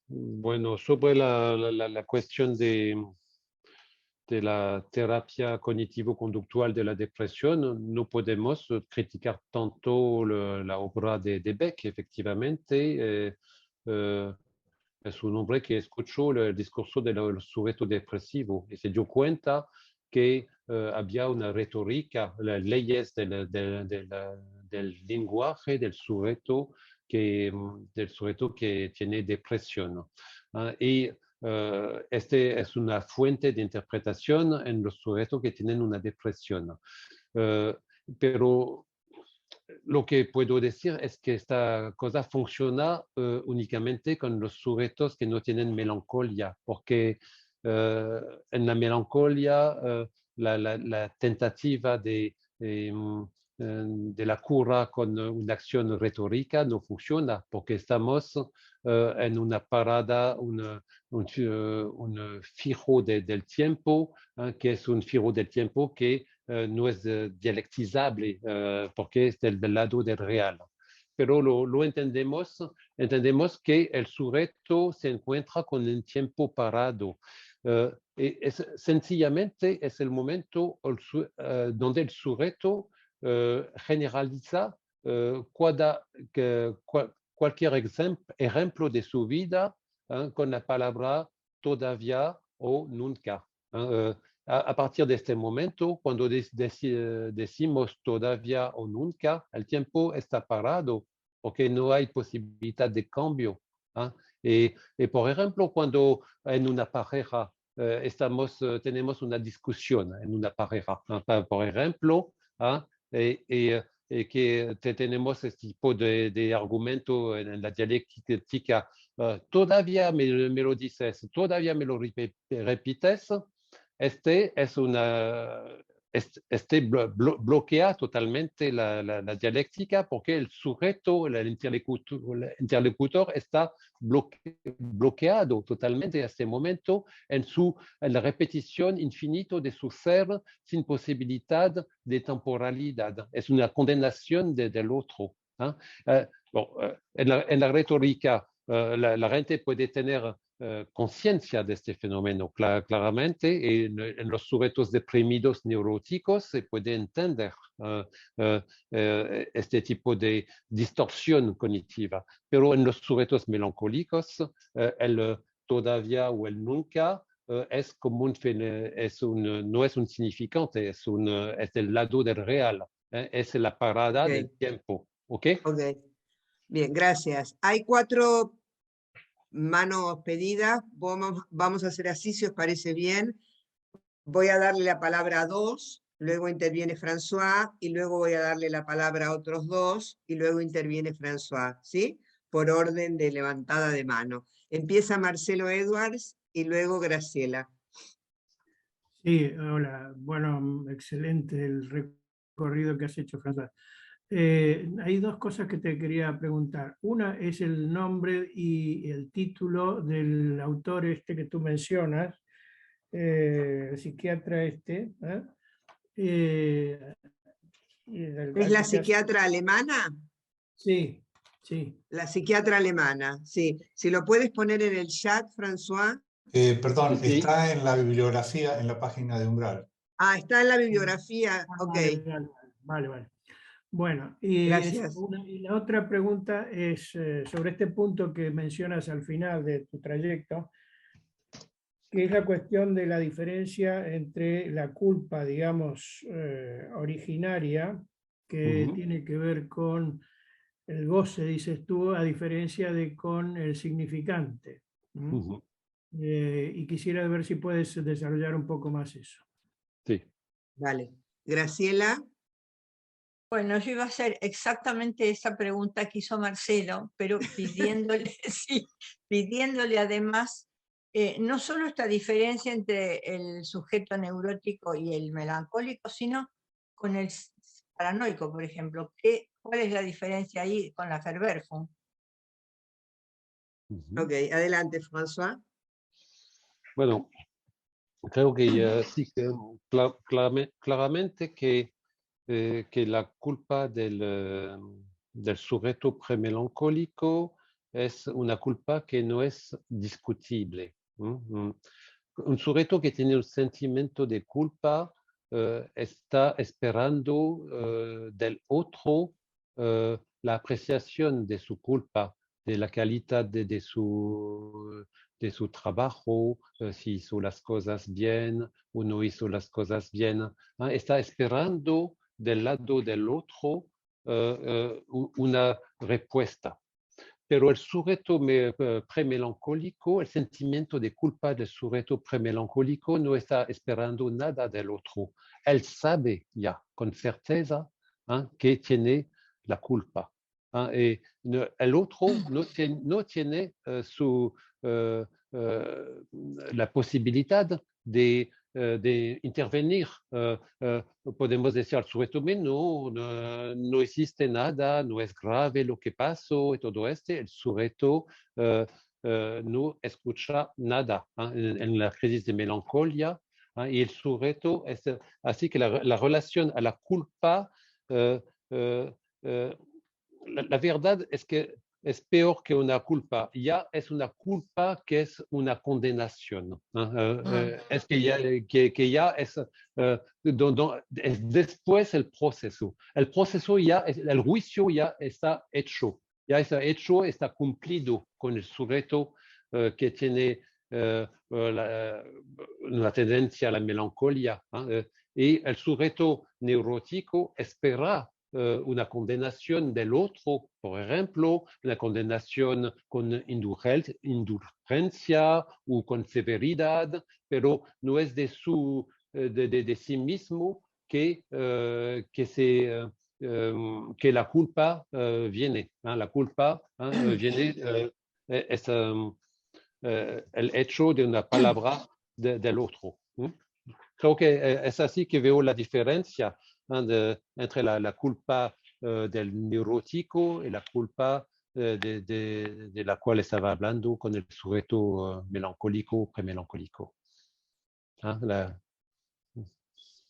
Bueno, sobre la cuestión de la terapia cognitivo-conductual de la depresión, no podemos criticar tanto la obra de Beck, efectivamente. Es un hombre que escuchó el discurso del sujeto depresivo y se dio cuenta que había una retórica, las leyes del lenguaje del sujeto que tiene depresión. Y este es una fuente de interpretación en los sujetos que tienen una depresión. Pero lo que puedo decir es que esta cosa funciona únicamente con los sujetos que no tienen melancolía, porque en la melancolía la tentativa de la cura con una acción retórica no funciona, porque estamos en una parada, un fijo del tiempo, que es un fijo del tiempo que no es dialectizable porque es del lado del real. Pero lo entendemos que el sujeto se encuentra con un tiempo parado. Sencillamente es el momento donde el sujeto generaliza cualquier ejemplo de su vida con la palabra todavía o nunca. A partir de este momento, cuando decimos todavía o nunca, el tiempo está parado porque no hay posibilidad de cambio. Y por ejemplo, cuando en una pareja tenemos una discusión en una pareja. Por ejemplo, que tenemos este tipo de argumento en la dialéctica. Todavía me lo dices, todavía me lo repites. Bloquea totalmente la dialéctica porque el sujeto, el interlocutor está bloqueado totalmente en este momento en la repetición infinita de su ser sin posibilidad de temporalidad. Es una condenación del otro. En la retórica, la gente puede tener conciencia de este fenómeno claramente. En los sujetos deprimidos neuróticos se puede entender este tipo de distorsión cognitiva, pero en los sujetos melancólicos el todavía o el nunca es como no es un significante, es el lado del real, es la parada del tiempo. ¿Ok? Bien, gracias. Hay 4 manos pedidas. Vamos a hacer así, si os parece bien. Voy a darle la palabra a 2, luego interviene François, y luego voy a darle la palabra a otros 2, y luego interviene François, ¿sí? Por orden de levantada de mano. Empieza Marcelo Edwards y luego Graciela. Sí, hola. Bueno, excelente el recorrido que has hecho, François. Hay 2 cosas que te quería preguntar. Una es el nombre y el título del autor este que tú mencionas, el psiquiatra este. ¿Es la psiquiatra alemana? Sí, sí. La psiquiatra alemana, sí. Si lo puedes poner en el chat, François. Perdón, Sí. Está en la bibliografía, en la página de Umbral. Ah, está en la bibliografía, ok. Vale. Bueno, y gracias. Y la otra pregunta es sobre este punto que mencionas al final de tu trayecto, que es la cuestión de la diferencia entre la culpa, digamos, originaria, que tiene que ver con el goce, dices tú, a diferencia de con el significante. Y quisiera ver si puedes desarrollar un poco más eso. Sí. Vale. Graciela. Bueno, yo iba a hacer exactamente esa pregunta que hizo Marcelo, pero pidiéndole, sí, pidiéndole además no solo esta diferencia entre el sujeto neurótico y el melancólico, sino con el paranoico, por ejemplo. ¿Cuál es la diferencia ahí con la Verwerfung? Ok, adelante, François. Bueno, creo que sí, claramente que la culpa del sujeto premelancólico es una culpa que no es discutible. Un sujeto que tiene un sentimiento de culpa está esperando del otro la apreciación de su culpa, de la calidad de su trabajo, si hizo las cosas bien o no hizo las cosas bien. Está esperando del lado del otro una respuesta. Pero el sujeto premelancólico, el sentimiento de culpa del sujeto premelancólico no está esperando nada del otro. Él sabe ya con certeza que tiene la culpa. El otro no tiene la posibilidad de intervenir. Podemos decir al sujeto, no existe nada, no es grave lo que pasó y todo el sujeto no escucha nada en la crisis de melancolía, y el sujeto así que la relación a la culpa, la verdad es que es peor que una culpa, ya es una culpa que es una condenación. Es que ya es, es después el proceso. El proceso el juicio ya está hecho, está cumplido con el sujeto que tiene una tendencia a la melancolía. Y el sujeto neurótico espera una condenación del otro, por ejemplo, una condenación con indulgencia o con severidad, pero no es de sí mismo que la culpa viene. La culpa viene, es el hecho de una palabra del otro. Creo que es así que veo la diferencia entre la culpa del neurótico y la culpa de la cual estaba hablando con el sujeto melancólico, premelancólico.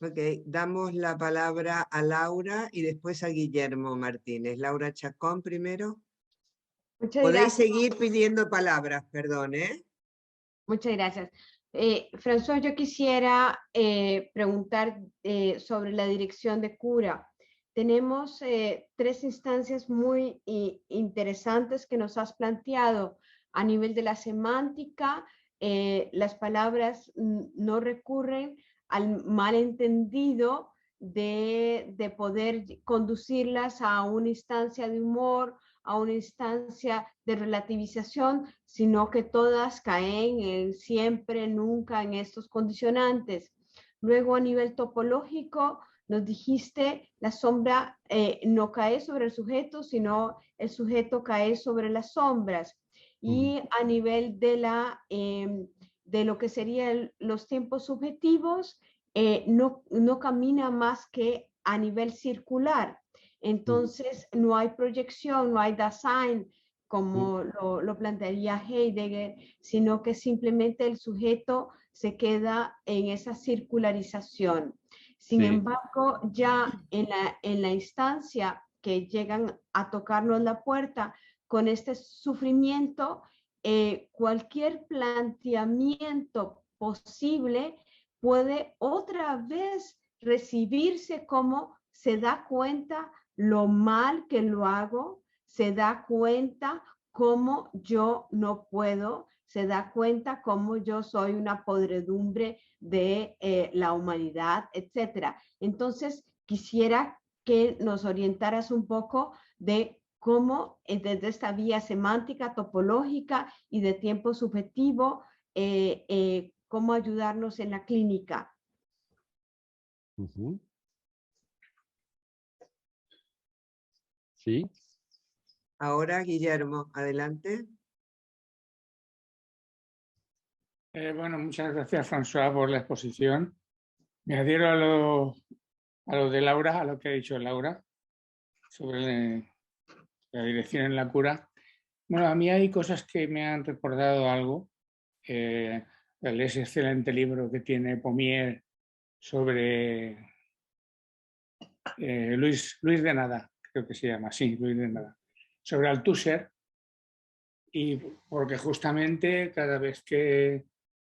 Ok, damos la palabra a Laura y después a Guillermo Martínez. Laura Chacón primero. Muchas Podéis gracias. seguir pidiendo palabras, perdón, ¿eh? Muchas gracias. François, yo quisiera preguntar sobre la dirección de cura. Tenemos 3 instancias muy interesantes que nos has planteado a nivel de la semántica. Las palabras no recurren al malentendido de poder conducirlas a una instancia de humor, a una instancia de relativización, sino que todas caen en siempre, nunca, en estos condicionantes. Luego, a nivel topológico, nos dijiste, la sombra no cae sobre el sujeto, sino el sujeto cae sobre las sombras. Y a nivel de lo que serían los tiempos subjetivos, no camina más que a nivel circular. Entonces, no hay proyección, no hay Dasein, como lo plantearía Heidegger, sino que simplemente el sujeto se queda en esa circularización. Sin embargo, ya en la instancia que llegan a tocarnos la puerta con este sufrimiento, cualquier planteamiento posible puede otra vez recibirse como se da cuenta lo mal que lo hago, se da cuenta cómo yo no puedo, se da cuenta cómo yo soy una podredumbre de la humanidad, etc. Entonces, quisiera que nos orientaras un poco de cómo desde esta vía semántica, topológica y de tiempo subjetivo, cómo ayudarnos en la clínica. Sí. Ahora, Guillermo, adelante. Bueno, muchas gracias, François, por la exposición. Me adhiero a lo de Laura, a lo que ha dicho Laura, sobre la dirección en la cura. Bueno, a mí hay cosas que me han recordado algo. Ese excelente libro que tiene Pommier sobre Luis de Nada, creo que se llama, sí, Luis de Nada, sobre Althusser, y porque justamente cada vez que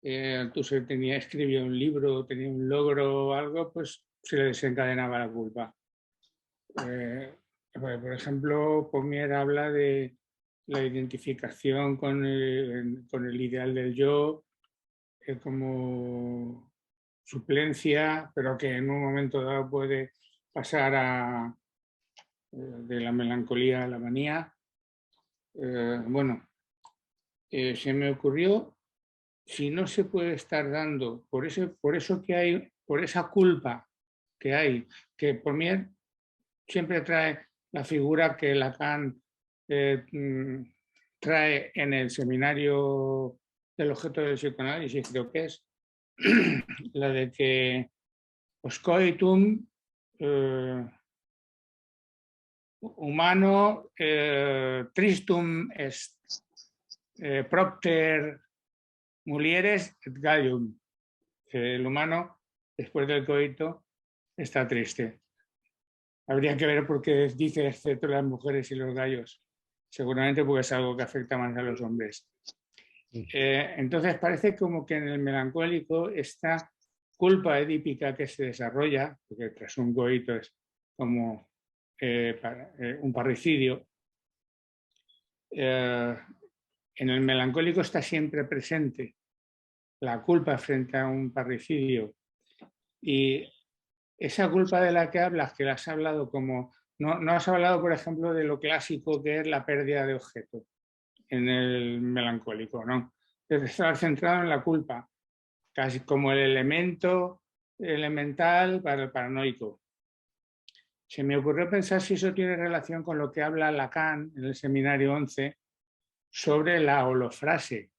Althusser escribía un libro, tenía un logro o algo, pues se le desencadenaba la culpa. Por ejemplo, Pommier habla de la identificación con el ideal del yo como suplencia, pero que en un momento dado puede pasar de la melancolía a la manía. Se me ocurrió, si no se puede estar dando por eso que hay, por esa culpa que hay, que Pommier siempre trae la figura que Lacan trae en el seminario del objeto del psicoanálisis, creo que es la de que coitum humano tristum est propter mulieres et gallium. El humano, después del coito, está triste. Habría que ver por qué dice excepto las mujeres y los gallos. Seguramente porque es algo que afecta más a los hombres. Entonces parece como que en el melancólico esta culpa edípica que se desarrolla, porque tras un coito es como un parricidio, en el melancólico está siempre presente la culpa frente a un parricidio. Y esa culpa de la que hablas, que la has hablado como No has hablado, por ejemplo, de lo clásico que es la pérdida de objeto en el melancólico, ¿no? Debe estar centrado en la culpa, casi como el elemento elemental para el paranoico. Se me ocurrió pensar si eso tiene relación con lo que habla Lacan en el seminario 11 sobre la holofrase.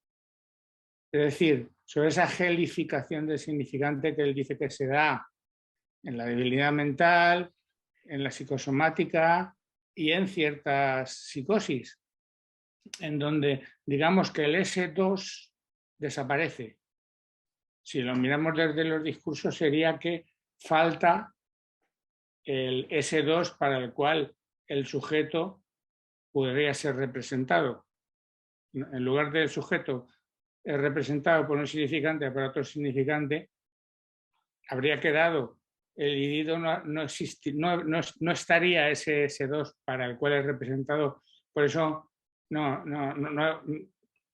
Es decir, sobre esa gelificación del significante que él dice que se da en la debilidad mental, en la psicosomática y en ciertas psicosis, en donde digamos que el S2 desaparece. Si lo miramos desde los discursos sería que falta el S2 para el cual el sujeto podría ser representado. En lugar del sujeto representado por un significante o por otro significante, habría quedado el individuo, no estaría ese S2 para el cual es representado. Por eso no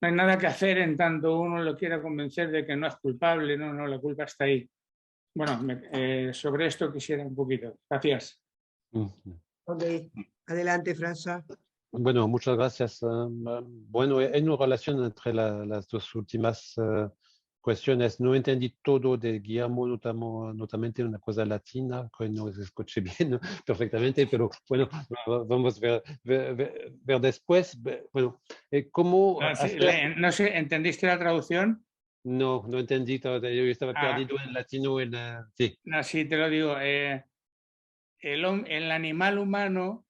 hay nada que hacer en tanto uno lo quiera convencer de que no es culpable, no, la culpa está ahí. Bueno, sobre esto quisiera un poquito. Gracias. Ok, adelante, François. Bueno, muchas gracias. Bueno, hay una relación entre las dos últimas cuestiones. No entendí todo de Guillermo, notamente una cosa latina, que no se escuché bien perfectamente, pero bueno, vamos a ver después. Bueno, ¿cómo hacer? No sé, ¿entendiste la traducción? No entendí todo. Yo estaba perdido en latino. Sí. No, sí, te lo digo. El animal humano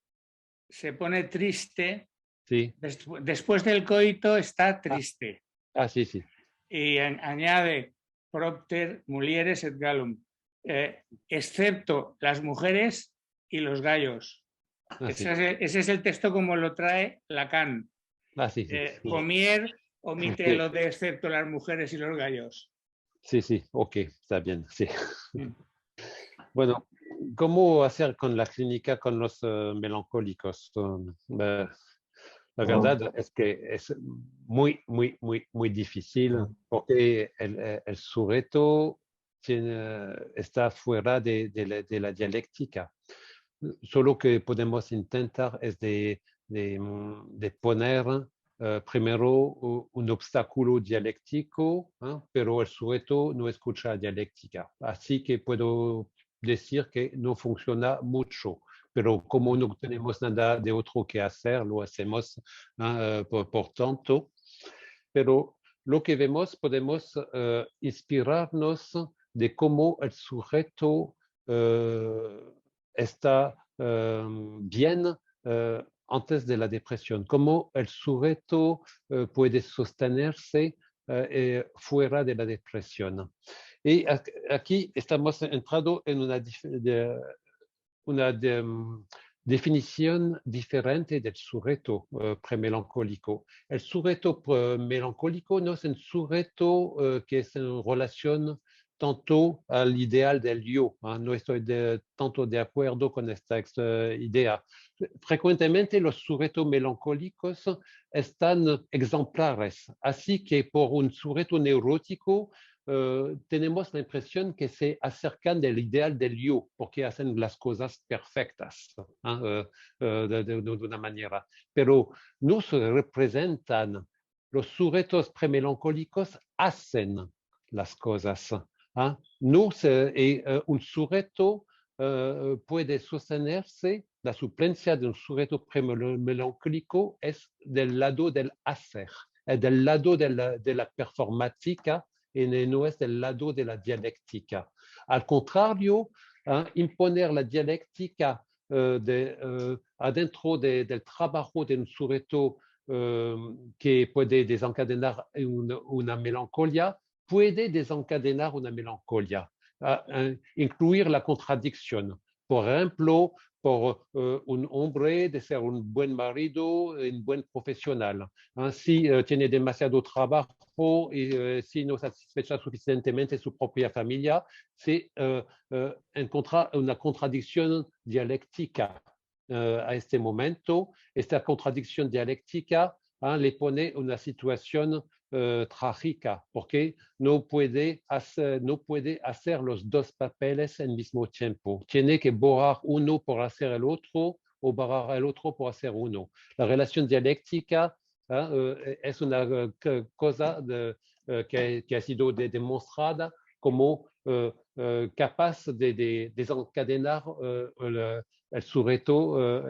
se pone triste. Sí. Después del coito está triste. Sí, sí. Y añade propter mulieres et gallum, excepto las mujeres y los gallos. Ese es el texto como lo trae Lacan. Sí. Pommier omite lo de excepto las mujeres y los gallos. Sí, ok, está bien, sí. Bueno, ¿cómo hacer con la clínica con los melancólicos? La verdad es que es muy difícil porque el sujeto está fuera de la dialéctica. Solo que podemos intentar es de poner primero un obstáculo dialéctico, pero el sujeto no escucha dialéctica. Así que puedo decir que no funciona mucho. Pero como no tenemos nada de otro que hacer, lo hacemos por tanto. Pero lo que vemos, podemos inspirarnos de cómo el sujeto está bien antes de la depresión, cómo el sujeto puede sostenerse fuera de la depresión. Y aquí estamos entrando en una definición diferente del sujeto premelancólico. El sujeto melancólico no es un sujeto que es en relación tanto al ideal del yo. No estoy tanto de acuerdo con esta idea. Frecuentemente los sujetos melancólicos están ejemplares, así que por un sujeto neurótico tenemos la impresión que se acercan del ideal del yo, porque hacen las cosas perfectas de una manera. Pero no se representan. Los sujetos premelancólicos hacen las cosas. No un sujeto puede sostenerse, la suplencia de un sujeto premelancólico es del lado del hacer, es del lado de la performática y no es del lado de la dialéctica. Al contrario, imponer la dialéctica adentro del trabajo de un sujeto que puede desencadenar una melancolía, puede desencadenar una melancolía, incluir la contradicción. Por ejemplo, por un hombre de ser un buen marido, un buen profesional. Si tiene demasiado trabajo y si no satisfecha suficientemente su propia familia, se encuentra una contradicción dialéctica a este momento. Esta contradicción dialéctica le pone una situación trágica, porque no puede hacer los dos papeles al mismo tiempo. Tiene que borrar uno por hacer el otro o barrar al otro por hacer uno. La relación dialéctica es una cosa que ha sido demostrada como capaz de desencadenar el sujeto,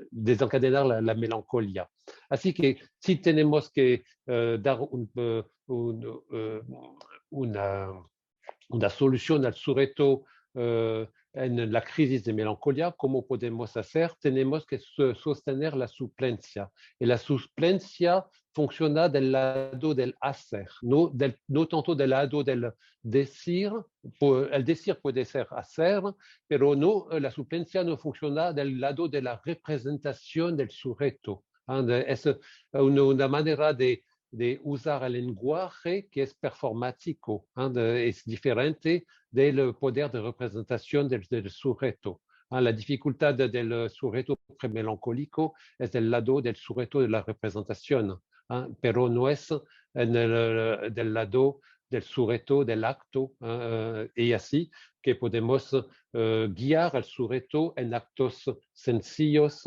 desencadenar la melancolía. Así que si tenemos que dar una solución al sujeto en la crisis de melancolía, ¿cómo podemos hacer? Tenemos que sostener la suplencia. Y la suplencia funciona del lado del hacer, no tanto del lado del decir. El decir puede ser hacer, pero no, la suplencia no funciona del lado de la representación del sujeto. Es una manera de usar el lenguaje que es performático, es diferente del poder de representación del sujeto. La dificultad del sujeto premelancólico es del lado del sujeto de la representación, pero no es del lado del sujeto del acto, y así que podemos guiar al sujeto en actos sencillos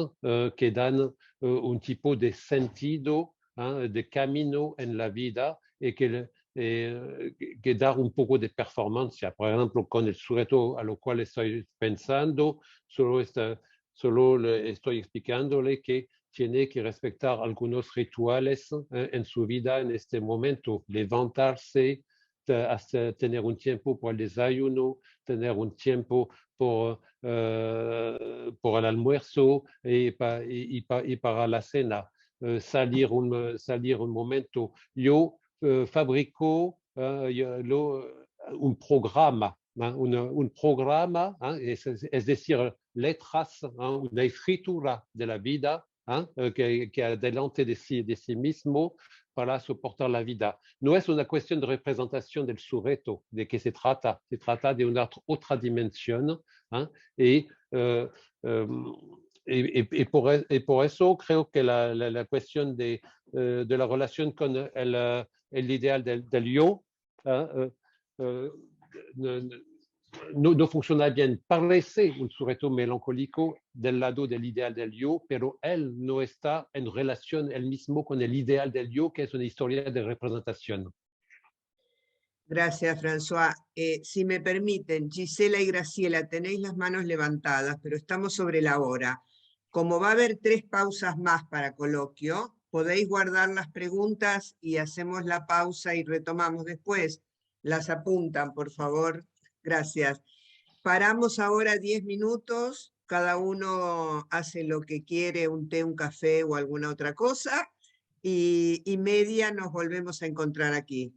que dan un tipo de sentido, de camino en la vida y que dar un poco de performance. Por ejemplo, con el sujeto a lo cual estoy pensando, solo estoy explicándole que tiene que respetar algunos rituales en su vida en este momento, levantarse, hasta tener un tiempo por el desayuno, tener un tiempo por el almuerzo y para la cena. Salir un momento. Yo fabrico un programa, un programa, es decir, letras, una escritura de la vida que adelante de sí mismo para soportar la vida. No es una cuestión de representación del sujeto, de qué se trata de una otra dimensión, y por eso creo que la cuestión de la relación con el ideal del yo no funciona bien. Parece un sujeto melancólico del lado del ideal del yo, pero él no está en relación él mismo con el ideal del yo, que es una historia de representación. Gracias, François. Si me permiten, Gisela y Graciela, tenéis las manos levantadas, pero estamos sobre la hora. Como va a haber 3 pausas más para coloquio, podéis guardar las preguntas y hacemos la pausa y retomamos después. Las apuntan, por favor. Gracias. Paramos ahora 10 minutos, cada uno hace lo que quiere, un té, un café o alguna otra cosa, y media nos volvemos a encontrar aquí.